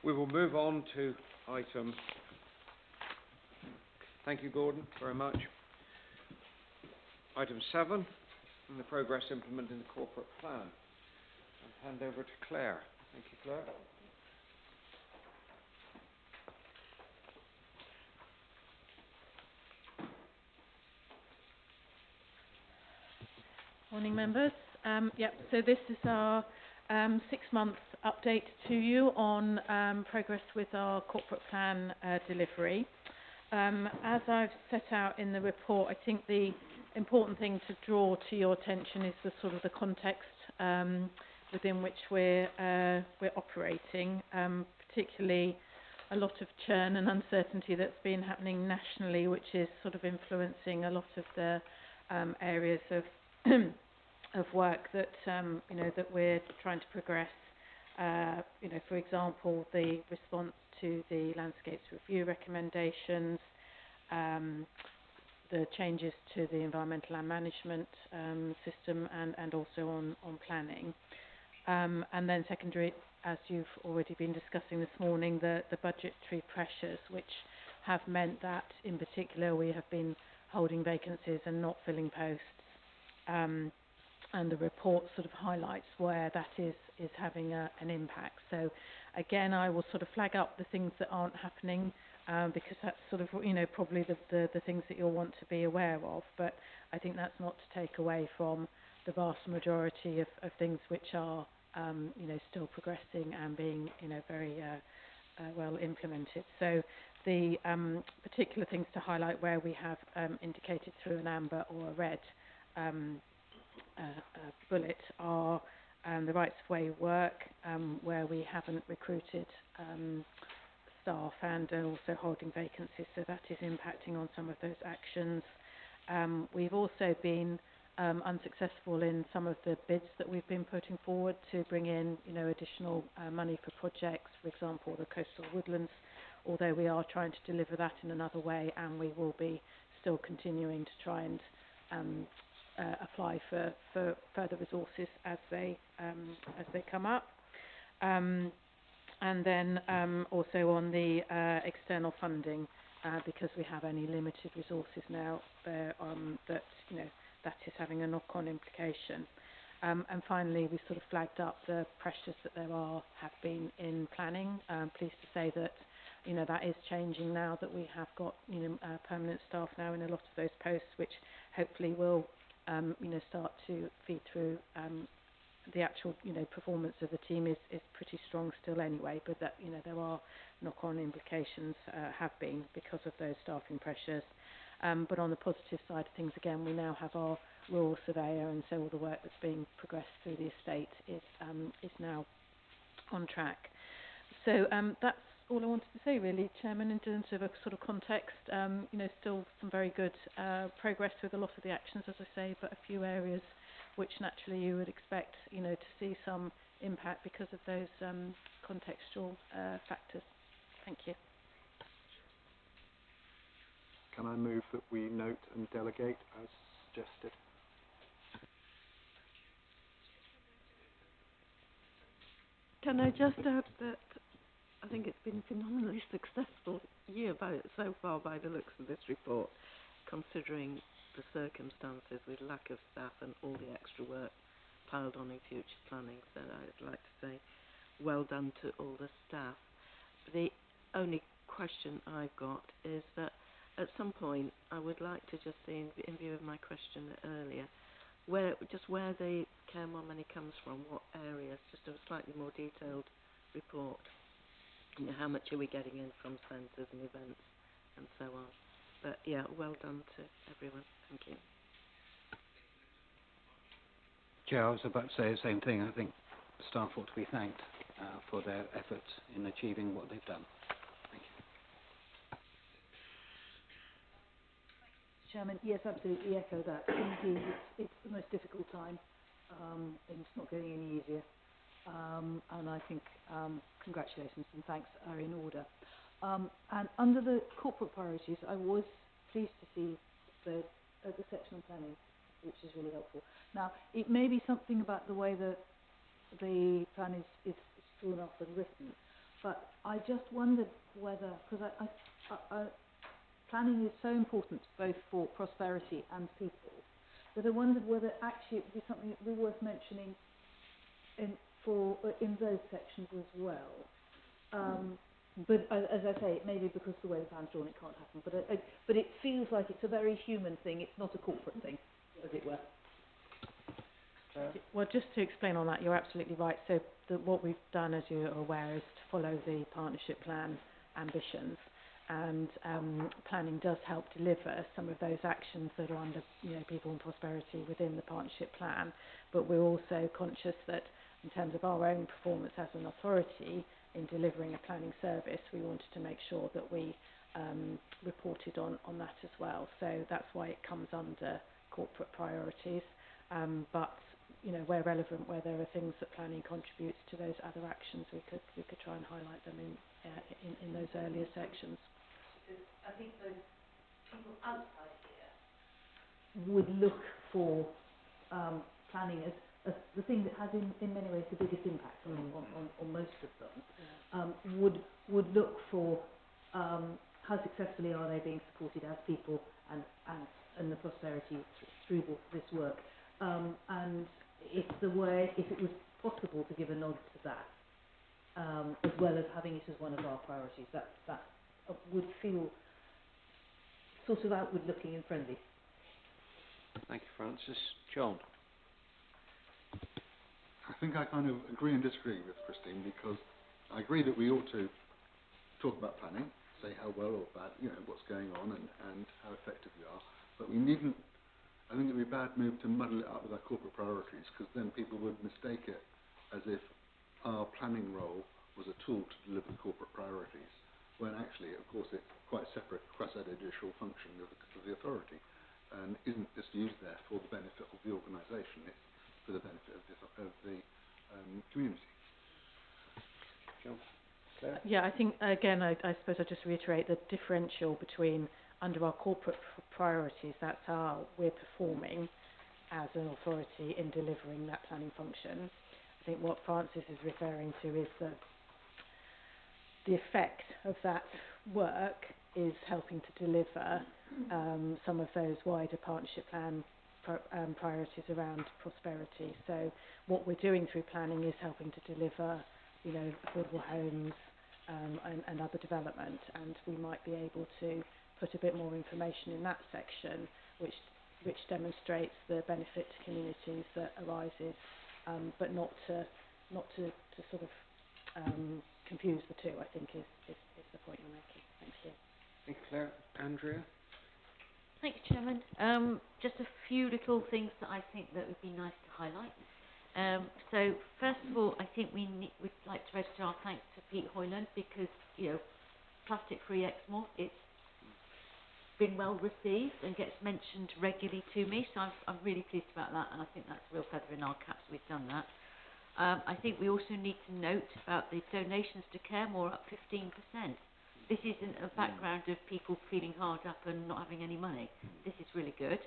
We will move on to item. Thank you, Gordon, very much. Item 7, the progress implementing the corporate plan. I'll hand over to Claire. Thank you, Claire. Morning, members. So this is our 6-month update to you on progress with our corporate plan delivery. As I've set out in the report, I think the important thing to draw to your attention is the sort of the context within which we're operating, particularly a lot of churn and uncertainty that's been happening nationally, which is sort of influencing a lot of the areas of of work that that we're trying to progress. For example, the response to the landscapes review recommendations, the changes to the environmental and management system and also on planning. And then secondary, as you've already been discussing this morning, the budgetary pressures, which have meant that in particular we have been holding vacancies and not filling posts. And the report sort of highlights where that is having an impact. So again, I will sort of flag up the things that aren't happening, because that's sort of, you know, probably the things that you'll want to be aware of. But I think that's not to take away from the vast majority of things which are, you know, still progressing and being, you know, very well implemented. So the particular things to highlight where we have indicated through an amber or a red bullet are the rights of way work, where we haven't recruited staff and also holding vacancies, so that is impacting on some of those actions. We've also been unsuccessful in some of the bids that we've been putting forward to bring in, you know, additional money for projects, for example, the coastal woodlands, although we are trying to deliver that in another way, and we will be still continuing to try and apply for further resources as they come up. And then also on the external funding, because we have only limited resources now, there that, you know, that is having a knock-on implication. And finally, we sort of flagged up the pressures that there have been in planning. Pleased to say that, you know, that is changing now that we have got, you know, permanent staff now in a lot of those posts, which hopefully will, you know, start to feed through. The actual, you know, performance of the team is pretty strong still anyway, but that, you know, there are knock-on implications have been because of those staffing pressures. But on the positive side of things, again, we now have our rural surveyor, and so all the work that's being progressed through the estate is now on track. So that's all I wanted to say, really, Chairman, in terms of a sort of context. You know, still some very good progress with a lot of the actions, as I say, but a few areas which naturally you would expect, you know, to see some impact because of those contextual factors. Thank you. Can I move that we note and delegate as suggested? Can I just add that I think it's been a phenomenally successful year so far by the looks of this report, considering the circumstances with lack of staff and all the extra work piled on in future planning. So I'd like to say well done to all the staff. The only question I've got is that at some point I would like to just see, in view of my question earlier, where the care more money comes from, what areas, just a slightly more detailed report. You know, how much are we getting in from centres and events and so on. But yeah, well done to everyone. Thank you. Chair, I was about to say the same thing. I think the staff ought to be thanked for their efforts in achieving what they've done. Thank you. Chairman, yes, absolutely echo that. Indeed, it's the most difficult time. It's not getting any easier. And I think congratulations and thanks are in order. And under the corporate priorities, I was pleased to see the section on planning, which is really helpful. Now, it may be something about the way that the plan is drawn up and written, but I just wondered whether, because planning is so important both for prosperity and people, that I wondered whether actually it would be something that would be worth mentioning in those sections as well. But as I say, it may be because the way the plan's drawn, it can't happen. But it feels like it's a very human thing. It's not a corporate thing, as it were. Well, just to explain on that, you're absolutely right. So what we've done, as you're aware, is to follow the partnership plan ambitions, and planning does help deliver some of those actions that are under, you know, people and prosperity within the partnership plan. But we're also conscious that in terms of our own performance as an authority in delivering a planning service, we wanted to make sure that we reported on that as well. So that's why it comes under corporate priorities. But you know, where relevant, where there are things that planning contributes to those other actions, we could try and highlight them in those earlier sections. Because I think those people outside here would look for planning as the thing that has in many ways the biggest impact on most of them, would look for how successfully are they being supported as people and the prosperity through this work, and if it was possible to give a nod to that, as well as having it as one of our priorities, that would feel sort of outward looking and friendly. Thank you, Francis. John? I think I kind of agree and disagree with Christine, because I agree that we ought to talk about planning, say how well or bad, what's going on and how effective we are, but we needn't, I think it would be a bad move to muddle it up with our corporate priorities, because then people would mistake it as if our planning role was a tool to deliver corporate priorities, when actually, of course, it's quite a separate quasi-judicial function of the authority, and isn't just used there for the benefit of the organisation, it's for the benefit of the community. John? Claire? Yeah, I think, again, I suppose I'll just reiterate the differential between under our corporate priorities, that's how we're performing as an authority in delivering that planning function. I think what Francis is referring to is the effect of that work is helping to deliver some of those wider partnership plan priorities around prosperity. So what we're doing through planning is helping to deliver, affordable homes and other development, and we might be able to put a bit more information in that section, which demonstrates the benefit to communities that arises, but not to sort of confuse the two, I think is the point you're making. Thank you. Thank you, Claire. Andrea? Thank you, Chairman. Just a few little things that I think that would be nice to highlight. So first of all, I think we'd like to register our thanks to Pete Hoyland, because plastic-free Exmoor, it's been well received and gets mentioned regularly to me, so I'm really pleased about that, and I think that's a real feather in our caps we've done that. I think we also need to note about the donations to Caremore up 15%. This isn't a background of people feeling hard up and not having any money. This is really good.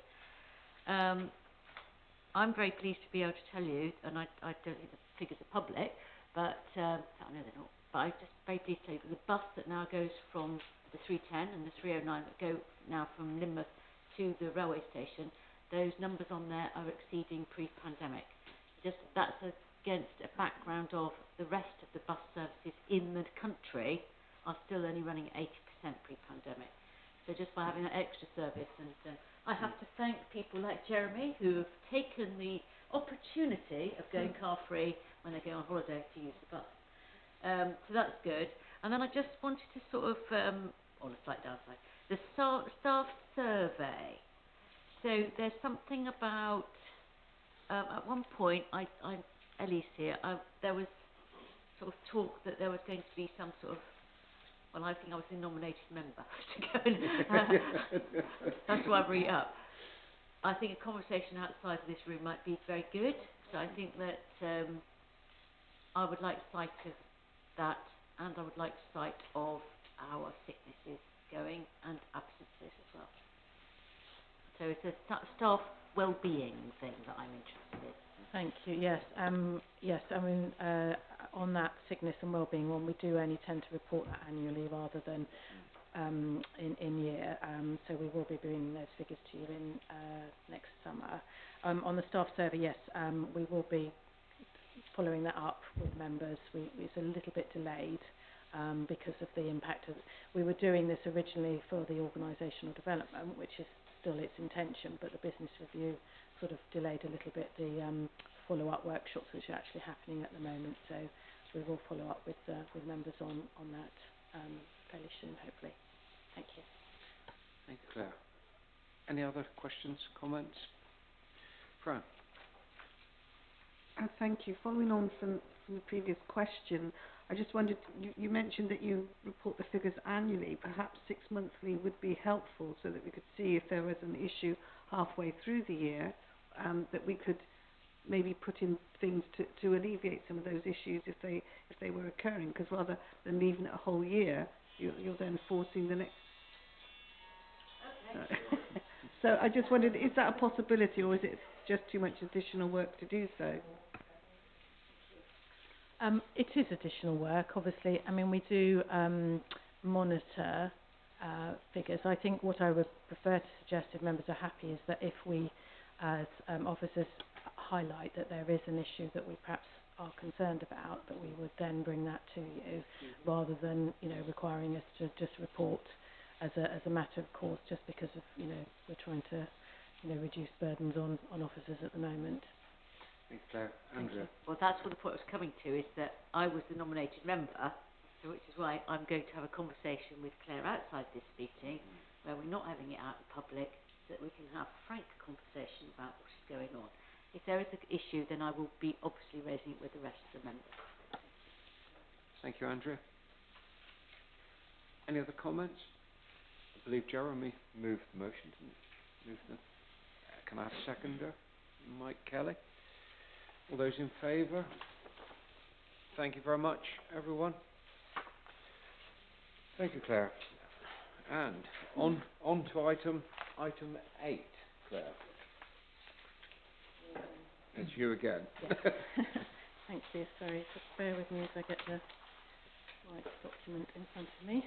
I'm very pleased to be able to tell you, and I don't think the figures are public, but I know they're not, but I'm just very pleased to tell you that the bus that now goes from the 310 and the 309 that go now from Lynmouth to the railway station, those numbers on there are exceeding pre-pandemic. That's against a background of the rest of the bus services in the country are still only running at 80% pre-pandemic. So just by having that extra service, and I have to thank people like Jeremy who have taken the opportunity of going car-free when they go on holiday to use the bus. So that's good. And then I just wanted to sort of, on a slight downside, the staff survey. So there's something about, at one point, Ellie's here, there was sort of talk that there was going to be some sort of, well, I think I was the nominated member to go and that's why I bring it up. I think a conversation outside of this room might be very good, so I think that I would like sight of that, and I would like sight of our sicknesses going and absences as well. So it's a staff well-being thing that I'm interested in. Thank you. Yes. Yes. I mean, on that sickness and wellbeing one, we do only tend to report that annually rather than in year. So we will be bringing those figures to you in next summer. On the staff survey, yes, we will be following that up with members. It's a little bit delayed because of the impact of. We were doing this originally for the organisational development, which is still its intention, but the business review sort of delayed a little bit the follow-up workshops, which are actually happening at the moment. So we will follow up with members on that fairly soon, hopefully. Thank you. Thank you, Claire. Any other questions, comments? Fran? Thank you. Following on from the previous question, I just wondered, you mentioned that you report the figures annually. Perhaps 6 monthly would be helpful so that we could see if there was an issue halfway through the year, that we could maybe put in things to alleviate some of those issues if they were occurring, because rather than leaving it a whole year, you're then forcing the next. Okay. So I just wondered, is that a possibility, or is it just too much additional work to do so? It is additional work, obviously. I mean, we do monitor figures. I think what I would prefer to suggest, if members are happy, is that if we, as officers, highlight that there is an issue that we perhaps are concerned about, that we would then bring that to you, rather than, you know, requiring us to just report as a matter of course, just because of, you know, we're trying to, you know, reduce burdens on officers at the moment. Thanks, Claire. Andrea. Well, that's what the point I was coming to, is that I was the nominated member, so which is why I'm going to have a conversation with Claire outside this meeting, where we're not having it out in public, so that we can have a frank conversation about what is going on. If there is an issue, then I will be obviously raising it with the rest of the members. Thank you, Andrea. Any other comments? I believe Jeremy moved the motion, didn't he? Moved them. Can I have a seconder? Mike Kelly. All those in favour? Thank you very much, everyone. Thank you, Claire. And on to item 8, Claire. It's you again. Yes. Thank you. Sorry, just bear with me as I get the right document in front of me.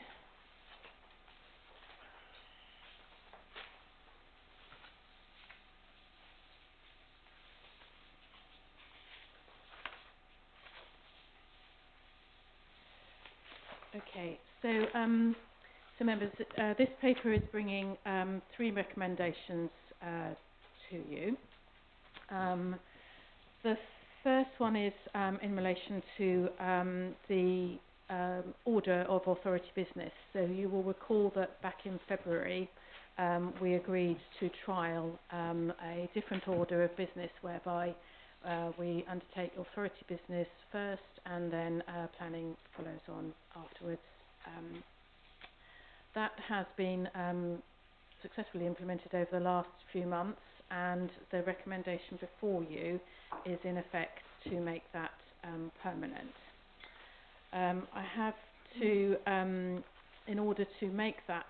Okay, so members, this paper is bringing 3 recommendations to you. The first one is in relation to the order of authority business. So you will recall that back in February we agreed to trial a different order of business, whereby we undertake authority business first and then planning follows on afterwards. That has been successfully implemented over the last few months, and the recommendation before you is in effect to make that permanent. I have to, in order to make that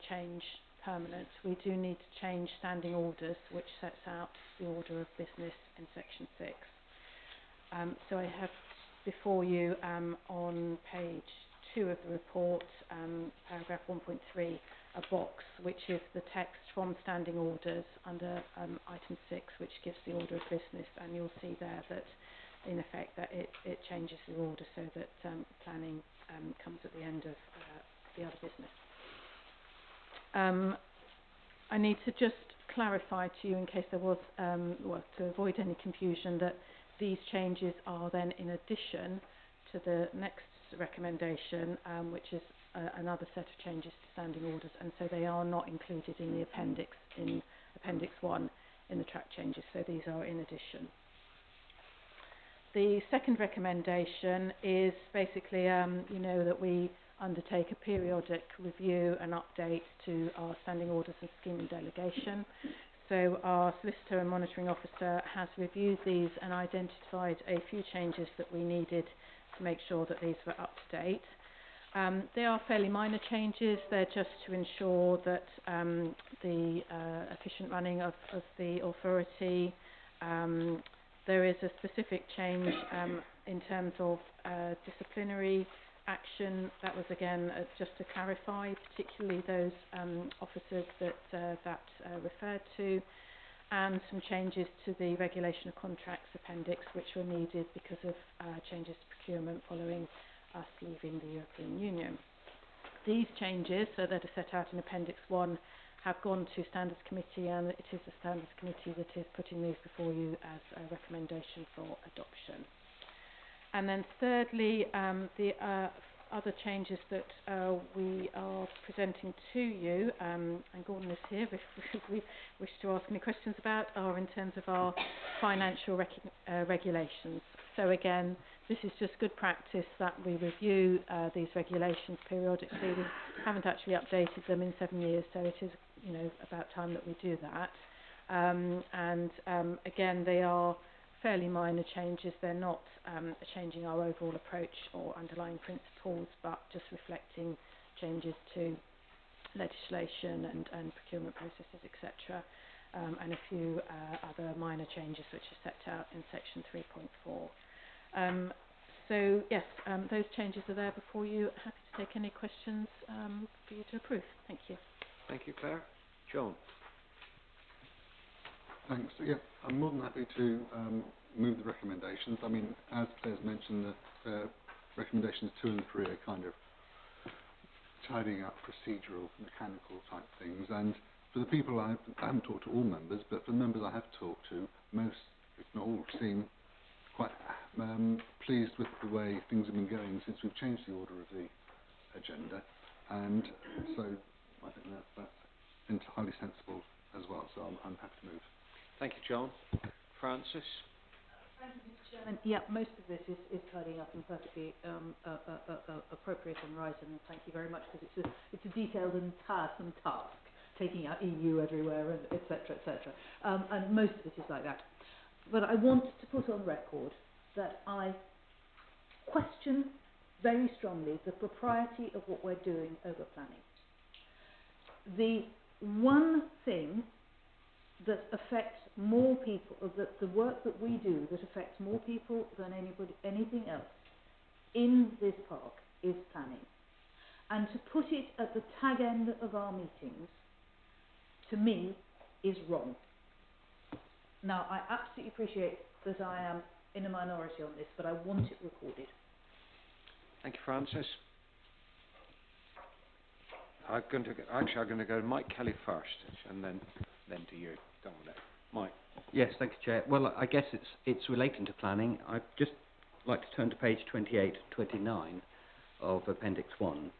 change permanent, we do need to change standing orders, which sets out the order of business in section 6. So I have before you on page 2 of the report, paragraph 1.3, a box which is the text from standing orders under item 6, which gives the order of business, and you'll see there that in effect that it changes the order so that planning comes at the end of the other business. I need to just clarify to you, in case there was, well, to avoid any confusion, that these changes are then in addition to the next recommendation, which is another set of changes to standing orders, and so they are not included in the appendix, in Appendix 1 in the track changes, so these are in addition. The second recommendation is basically, you know, that we undertake a periodic review and update to our standing orders and scheme and delegation. So our solicitor and monitoring officer has reviewed these and identified a few changes that we needed to make sure that these were up to date. They are fairly minor changes. They're just to ensure that the efficient running of the authority. There is a specific change in terms of disciplinary action. That was again just to clarify, particularly those officers that referred to, and some changes to the regulation of contracts appendix, which were needed because of changes to procurement following us leaving the European Union. These changes, so that are set out in Appendix 1, have gone to Standards Committee, and it is the Standards Committee that is putting these before you as a recommendation for adoption. And then thirdly, the other changes that we are presenting to you, and Gordon is here if we wish to ask any questions about, are in terms of our financial regulations. So again, this is just good practice that we review these regulations periodically. We haven't actually updated them in 7 years, so it is, you know, about time that we do that. Again, they are fairly minor changes. They're not changing our overall approach or underlying principles, but just reflecting changes to legislation and procurement processes, etc., and a few other minor changes which are set out in section 3.4. So yes, those changes are there before you. Happy to take any questions for you to approve. Thank you. Thank you, Claire. John. Thanks. Yeah, I'm more than happy to move the recommendations. I mean, as Claire's mentioned, the recommendations 2 and 3 are kind of tidying up procedural, mechanical type things. And for the people I haven't talked to all members, but for the members I have talked to, most, if not all, seem quite pleased with the way things have been going since we've changed the order of the agenda. And so I think that's entirely sensible as well. So I'm happy to move. Thank you, John. Francis? Thank you, Mr. Chairman. Yeah, most of this is tidying up and perfectly appropriate and right, and thank you very much, because it's a detailed and tiresome task, taking out EU everywhere, and etc., etc. And most of it is like that. But I want to put on record that I question very strongly the propriety of what we're doing over planning. The one thing that affects more people, that the work that we do that affects more people than anything else in this park is planning. And to put it at the tag end of our meetings, to me, is wrong. Now, I absolutely appreciate that I am in a minority on this, but I want it recorded. Thank you, Francis. I'm going to go to Mike Kelly first, and then to you, Dominic. Mike. Yes, thank you, Chair. Well, I guess it's relating to planning. I'd just like to turn to page 28, 29 of Appendix 1.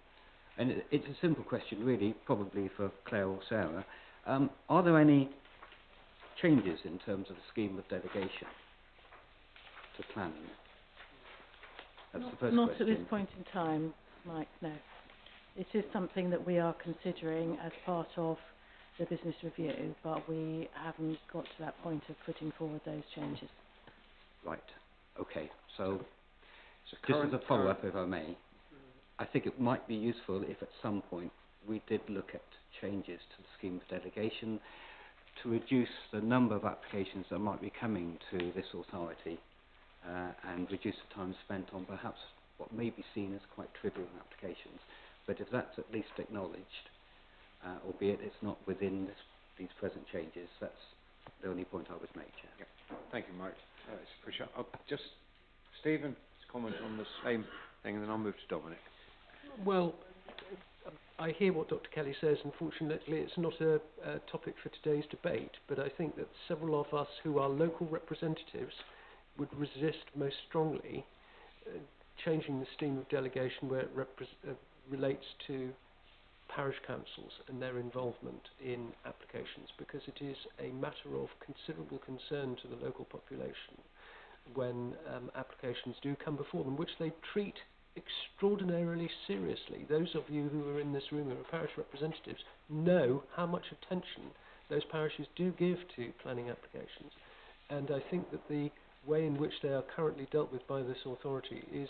And it's a simple question, really, probably for Claire or Sarah. Are there any changes in terms of the scheme of delegation to planning? That's the first Not question. at this point in time, Mike, no. It is something that we are considering as part of the business review, but we haven't got to that point of putting forward those changes. Right. Okay. So just as a follow-up, if I may, I think it might be useful if at some point we did look at changes to the scheme of delegation to reduce the number of applications that might be coming to this authority and reduce the time spent on perhaps what may be seen as quite trivial applications. But if that's at least acknowledged, albeit it's not within these present changes, that's the only point I would make, Chair. Yeah. Thank you, Mike. It's appreciated. Just Stephen, comment on the same thing, and then I'll move to Dominic. Well, I hear what Dr. Kelly says. Unfortunately, it's not a topic for today's debate, but I think that several of us who are local representatives would resist most strongly changing the scheme of delegation where it relates to parish councils and their involvement in applications, because it is a matter of considerable concern to the local population when applications do come before them, which they treat extraordinarily seriously. Those of you who are in this room who are parish representatives know how much attention those parishes do give to planning applications, and I think that the way in which they are currently dealt with by this authority is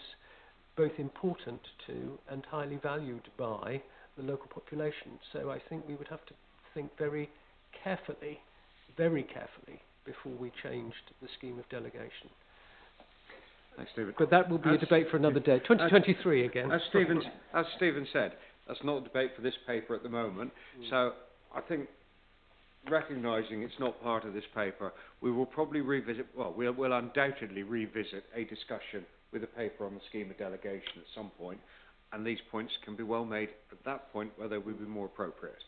both important to and highly valued by the local population. So I think we would have to think very carefully before we changed the scheme of delegation. Thanks, Stephen. But that will be a debate for another day. 2023 again. As Stephen said, that's not a debate for this paper at the moment. So I think, recognising it's not part of this paper, we will probably revisit, well, we'll undoubtedly revisit a discussion with a paper on the scheme of delegation at some point, and these points can be well made at that point where they would be more appropriate.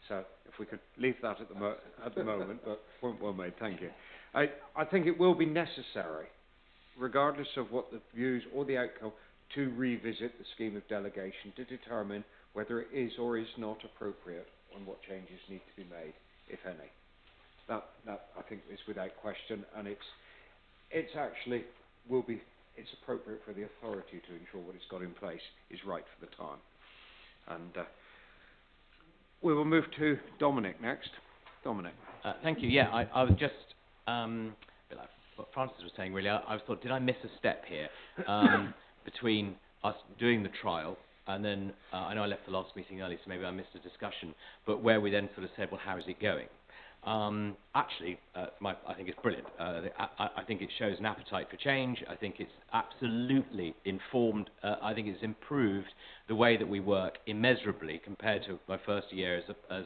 So if we could leave that at the moment, but point well made, thank you. I think it will be necessary, regardless of what the views or the outcome, to revisit the scheme of delegation to determine whether it is or is not appropriate and what changes need to be made, if any. That I think is without question, and it's actually will be. It's appropriate for the authority to ensure what it's got in place is right for the time. And we will move to Dominic next. Dominic. Thank you. Yeah, I was just, like what Francis was saying, really, I was thought, did I miss a step here between us doing the trial and then I know I left the last meeting early, so maybe I missed a discussion, but where we then sort of said, well, how is it going? Actually, I think it's brilliant. I think it shows an appetite for change. I think it's absolutely informed. I think it's improved the way that we work immeasurably compared to my first year as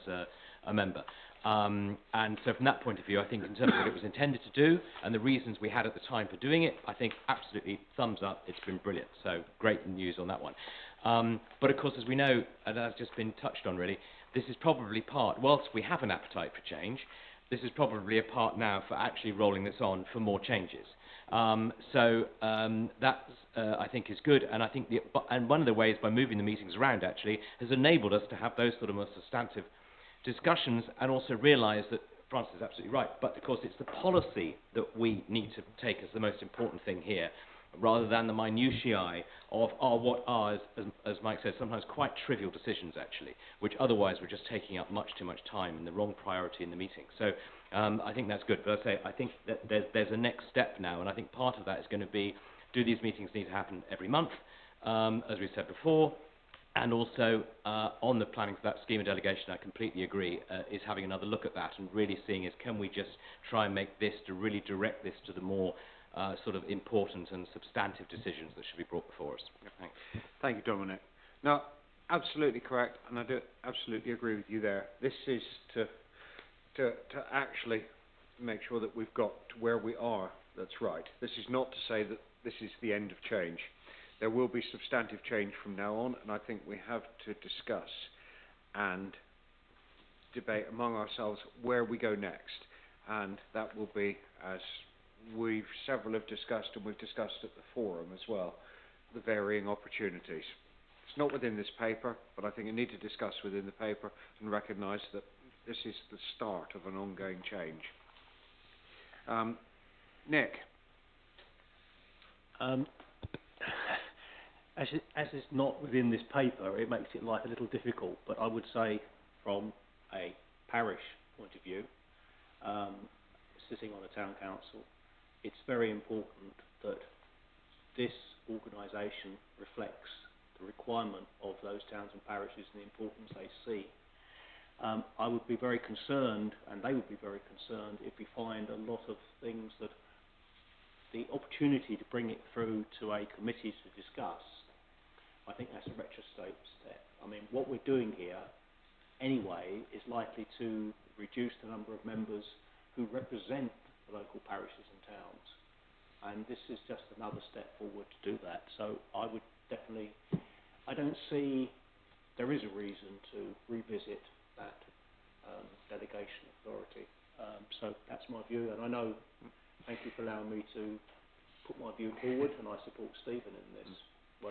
a member. And so from that point of view, I think in terms of what it was intended to do and the reasons we had at the time for doing it, I think absolutely thumbs up. It's been brilliant. So great news on that one. But of course, as we know, and that's just been touched on really, this is probably part, whilst we have an appetite for change, this is probably a part now for actually rolling this on for more changes. That I think is good, and I think and one of the ways by moving the meetings around actually has enabled us to have those sort of more substantive discussions and also realise that Francis is absolutely right, but of course it's the policy that we need to take as the most important thing here, rather than the minutiae of what are, as Mike says, sometimes quite trivial decisions actually, which otherwise were just taking up much too much time and the wrong priority in the meeting. So I think that's good, but I say I think that there's a next step now, and I think part of that is going to be, do these meetings need to happen every month, as we said before, and also on the planning for that scheme of delegation, I completely agree, is having another look at that and really seeing is can we just try and make this, to really direct this to the more sort of important and substantive decisions that should be brought before us. Thanks. Thank you, Dominic. Now, absolutely correct, and I do absolutely agree with you there. This is to actually make sure that we've got to where we are. That's right. This is not to say that this is the end of change. There will be substantive change from now on, and I think we have to discuss and debate among ourselves where we go next, and that will be, as several have discussed, and we've discussed at the forum as well, the varying opportunities. It's not within this paper, but I think we need to discuss within the paper and recognise that this is the start of an ongoing change. Nick? As it's not within this paper, it makes it life a little difficult, but I would say from a parish point of view, sitting on a town council, it's very important that this organisation reflects the requirement of those towns and parishes and the importance they see. I would be very concerned, and they would be very concerned, if we find a lot of things that the opportunity to bring it through to a committee to discuss, I think that's a retrospective step. I mean, what we're doing here, anyway, is likely to reduce the number of members who represent the local parishes and towns. And this is just another step forward to do that. So I would definitely, I don't see there is a reason to revisit that delegation authority. So that's my view, and I know, thank you for allowing me to put my view forward, and I support Stephen in this 100%.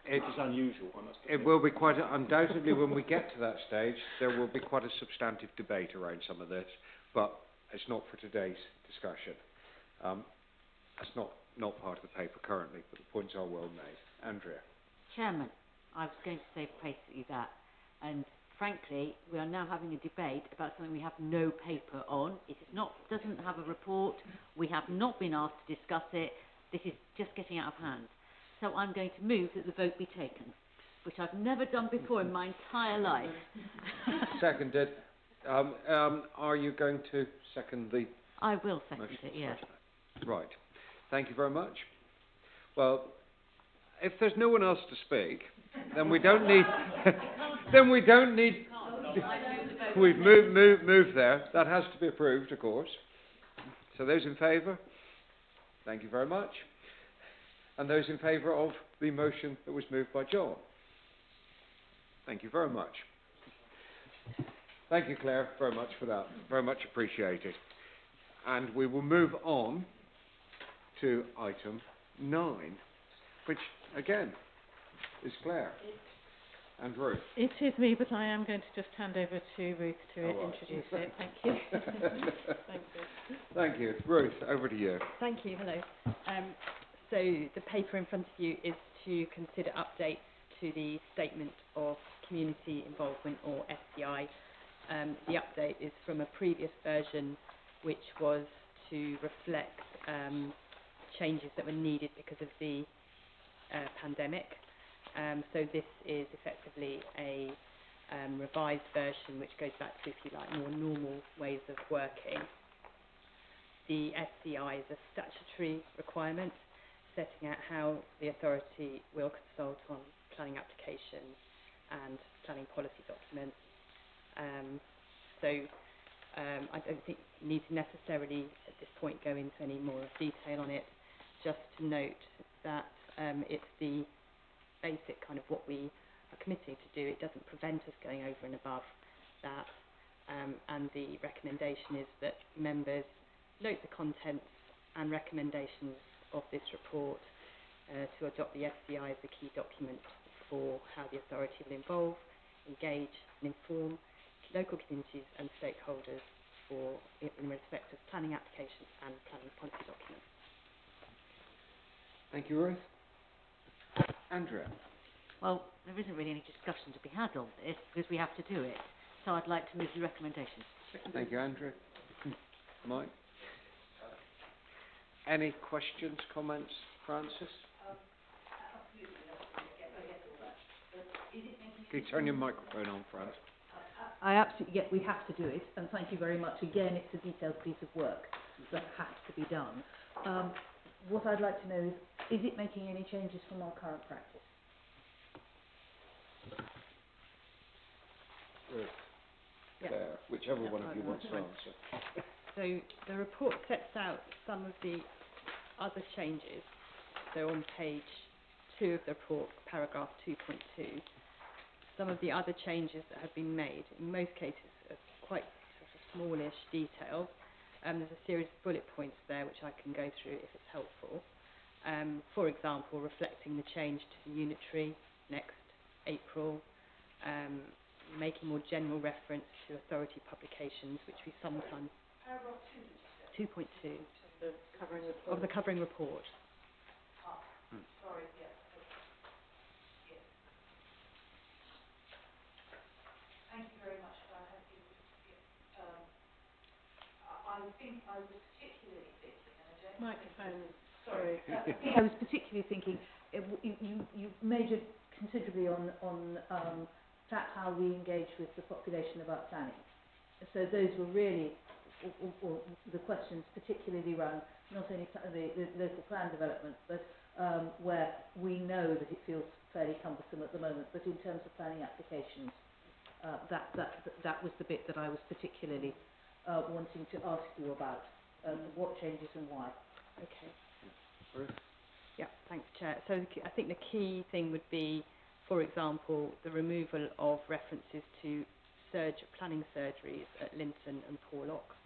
It is unusual, I must admit. It will be quite, undoubtedly when we get to that stage, there will be quite a substantive debate around some of this, but it's not for today's discussion. That's not part of the paper currently, but the points are well made. Andrea? Chairman, I was going to say basically that, and frankly, we are now having a debate about something we have no paper on. It is not, doesn't have a report. We have not been asked to discuss it. This is just getting out of hand. So I'm going to move that the vote be taken, which I've never done before in my entire life. Seconded. Are you going to second the... I will second it, yes. Right. Thank you very much. Well, if there's no one else to speak, then we don't need... then we don't need... We've moved there. That has to be approved, of course. So those in favour? Thank you very much. And those in favour of the motion that was moved by John? Thank you very much. Thank you, Claire, very much for that. Very much appreciated. And we will move on to item 9, which, again, is Claire and Ruth. It is me, but I am going to just hand over to Ruth to introduce it. Thank you. Thank you. Thank you. Ruth, over to you. Thank you. Hello. So the paper in front of you is to consider updates to the Statement of Community Involvement, or SCI. The update is from a previous version, which was to reflect changes that were needed because of the pandemic. So this is effectively a revised version which goes back to, if you like, more normal ways of working. The SCI is a statutory requirement setting out how the authority will consult on planning applications and planning policy documents. I don't think you need to necessarily at this point go into any more detail on it, just to note that it's the basic kind of what we are committing to do. It doesn't prevent us going over and above that, and the recommendation is that members note the contents and recommendations of this report to adopt the SCI as the key document for how the authority will involve, engage and inform local communities and stakeholders in respect of planning applications and planning policy documents. Thank you, Ruth. Andrea. Well, there isn't really any discussion to be had on this because we have to do it. So I'd like to move the recommendations. Thank you, Andrea. Mike? Any questions, comments, Francis? Can you turn your microphone on, Francis? I absolutely get we have to do it, and thank you very much. Again, it's a detailed piece of work that has to be done. What I'd like to know is it making any changes from our current practice? There, whichever one of you wants to answer. So the report sets out some of the other changes. So on page 2 of the report, paragraph 2.2, some of the other changes that have been made, in most cases are quite sort of smallish details. There's a series of bullet points there which I can go through if it's helpful. For example, reflecting the change to the unitary next April, making more general reference to authority publications, which we sometimes... Paragraph 2, 2.2. The covering report. Of the covering report. Sorry, yes. Yes. Thank you very much. I was particularly thinking... Microphone. Sorry. I was particularly thinking, you majored considerably on how we engage with the population about planning. So those were really or the questions particularly around not only the local plan development, but where we know that it feels fairly cumbersome at the moment, but in terms of planning applications, that was the bit that I was particularly wanting to ask you about, what changes and why. Okay. Yeah, thanks, Chair. So I think the key thing would be, for example, the removal of references to planning surgeries at Linton and Porlock,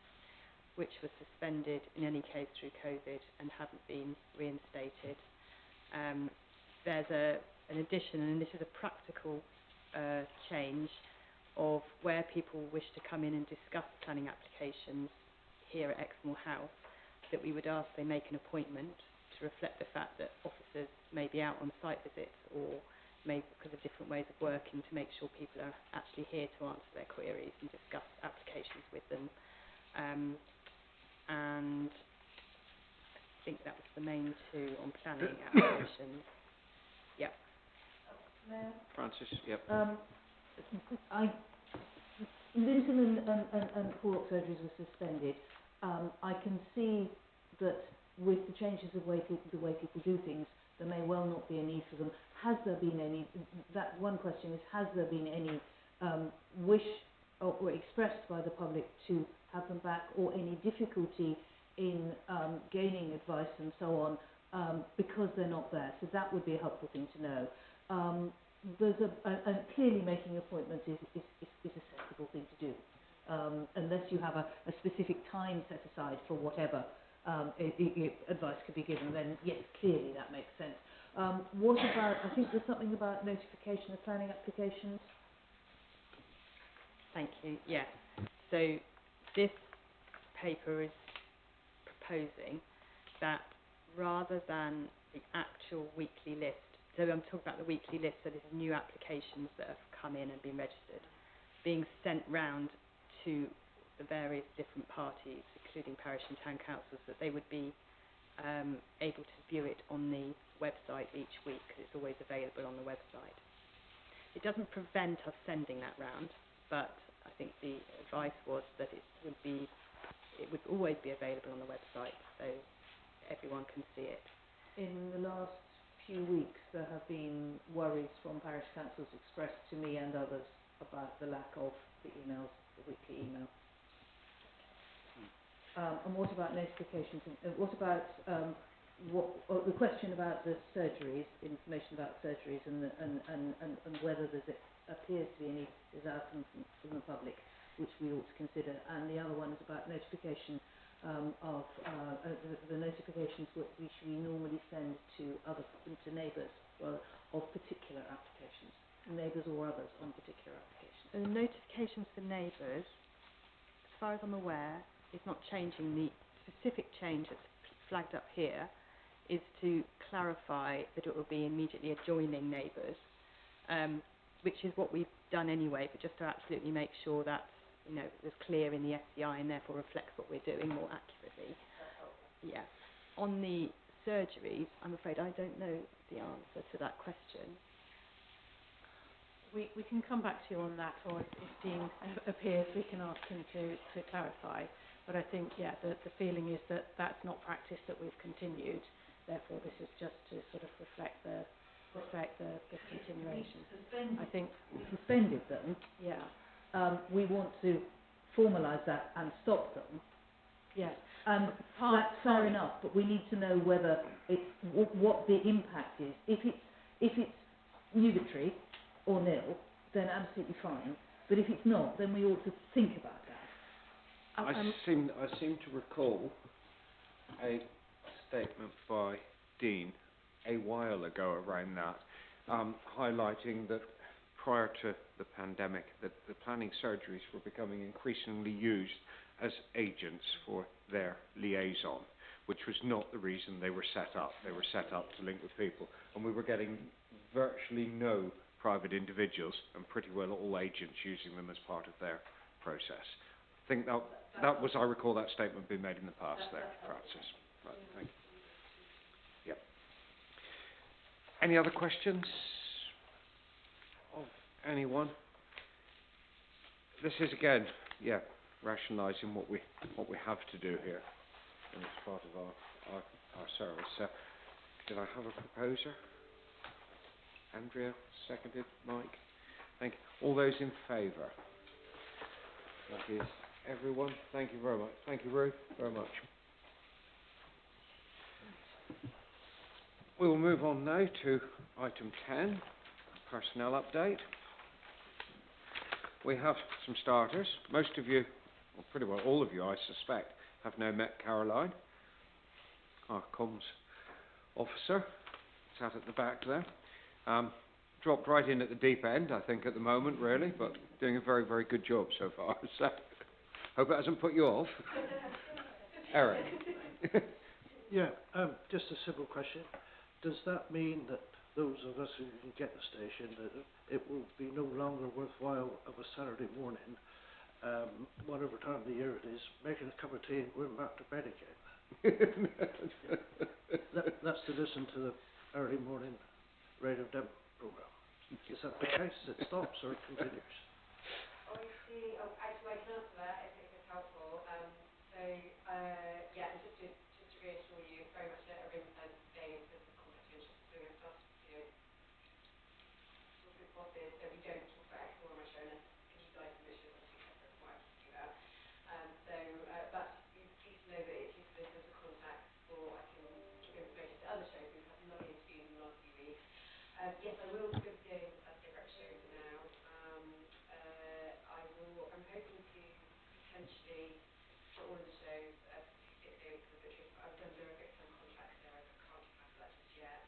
which were suspended in any case through COVID and haven't been reinstated. There's an addition, and this is a practical change, of where people wish to come in and discuss planning applications here at Exmoor House, that we would ask they make an appointment to reflect the fact that officers may be out on site visits or may, because of different ways of working, to make sure people are actually here to answer their queries and discuss applications with them. And I think that was the main two on planning applications. Yep. Francis, yep. Linton and Porlock surgeries were suspended. I can see that with the changes of the way people do things, there may well not be a need for them. Has there been any? That one question is: has there been any wish or expressed by the public to have them back, or any difficulty in gaining advice and so on because they're not there? So that would be a helpful thing to know. There's clearly making appointments is a sensible thing to do, unless you have a specific time set aside for whatever advice could be given. Then yes, clearly that makes sense. What about? I think there's something about notification of planning applications. Thank you. Yeah. So this paper is proposing that rather than the actual weekly list, so I'm talking about the weekly list, so there's new applications that have come in and been registered, being sent round to the various different parties, including parish and town councils, that they would be able to view it on the website each week, 'cause it's always available on the website. It doesn't prevent us sending that round, but I think the advice was that it would always be available on the website, so everyone can see it. In the last few weeks, there have been worries from parish councils expressed to me and others about the lack of the emails, the weekly email. And what about notifications? What about the question about the surgeries, information about surgeries, and whether there appears to be any desire from the public, which we ought to consider. And the other one is about notification of the notifications which we normally send to neighbours, well, of particular applications, neighbours or others on particular applications. So the notifications for neighbours, as far as I'm aware, is not changing. The specific change that's flagged up here is to clarify that it will be immediately adjoining neighbours, which is what we've done anyway, but just to absolutely make sure that it's clear in the SCI and therefore reflects what we're doing more accurately. Yeah. On the surgeries, I'm afraid I don't know the answer to that question. We can come back to you on that, or if Dean appears, we can ask him to clarify. But I think, the feeling is that that's not practice that we've continued. Therefore, this is just to sort of reflect the continuation. I think we suspended them. Yeah. We want to formalise that and stop them. Yes. And that's fair enough, but we need to know whether it's what the impact is. If it's nugatory or nil, then absolutely fine. But if it's not, then we ought to think about that. I seem to recall a statement by Dean a while ago around that, highlighting that prior to the pandemic, that the planning surgeries were becoming increasingly used as agents for their liaison, which was not the reason they were set up. They were set up to link with people, and we were getting virtually no private individuals and pretty well all agents using them as part of their process. I think I recall that statement being made in the past there, Francis. Right, thank you. Yep. Any other questions of anyone? This is again, rationalising what we have to do here, and it's part of our service. Did I have a proposer? Andrea, seconded. Mike, thank you. All those in favour? That is everyone. Thank you very much. Thank you, Ruth, very much. We will move on now to item 10, personnel update. We have some starters. Most of you, or pretty well all of you, I suspect, have now met Caroline, our comms officer, sat at the back there. Dropped right in at the deep end, I think, at the moment, really, but doing a very, very good job so far. So, hope it hasn't put you off. Eric. Just a simple question. Does that mean that those of us who can get the station, that it will be no longer worthwhile of a Saturday morning, whatever time of the year it is, making a cup of tea and going back to bed again? That's to listen to the early morning Radio Dem programme. Is that the case? It stops or it continues? Actually, I can answer that if it's helpful. Just to reassure you, it's very much a ring-fence thing in terms of conflict of interest between us, sort of bosses, so we don't talk about Exmoor on my show unless you guys permission us to separate from what I can do that. But please know that it's useful in terms of contact, or I can give information to other shows. We've had some lovely interviews in the last few weeks. Yes, I will be doing a Saturday show now. I'm hoping to potentially, for all of the shows, particularly because I've done zero fixed term contracts there, I can't keep track of that just yet.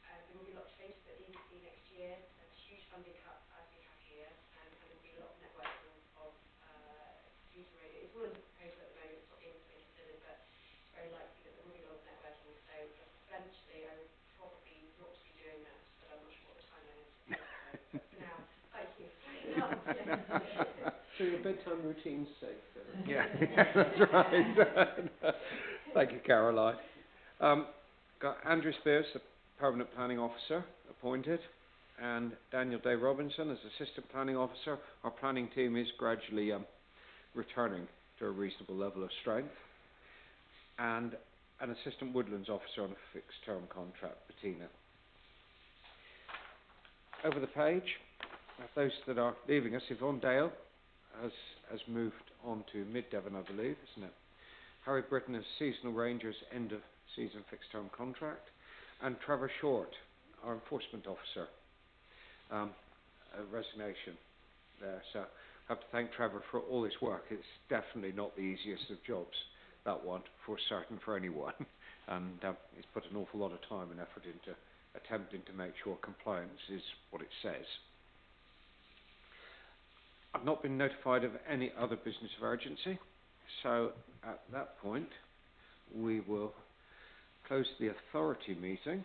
There will be a lot of changes at the EDC next year, a huge funding cut as we have here, and there will be a lot of networking of community radio. It's all in the proposal at the moment, it's not being fully considered, but it's very likely that there will be a lot of networking, so eventually I will probably not be doing that, but I'm not sure what the timeline is. But for now, thank you. For your bedtime routine's sake. Yeah, that's right. Thank you, Caroline. Got Andrew Spears, the Permanent Planning Officer, appointed, and Daniel Day Robinson as Assistant Planning Officer. Our planning team is gradually returning to a reasonable level of strength. And an Assistant Woodlands Officer on a fixed term contract, Bettina. Over the page, those that are leaving us, Yvonne Dale has moved on to Mid-Devon, I believe, isn't it? Harry Britton as Seasonal Rangers, end of season fixed term contract. And Trevor Short, our Enforcement Officer, a resignation there. So I have to thank Trevor for all his work. It's definitely not the easiest of jobs, that one, for certain, for anyone. And he's put an awful lot of time and effort into attempting to make sure compliance is what it says. I've not been notified of any other business of urgency, so at that point we will close the authority meeting.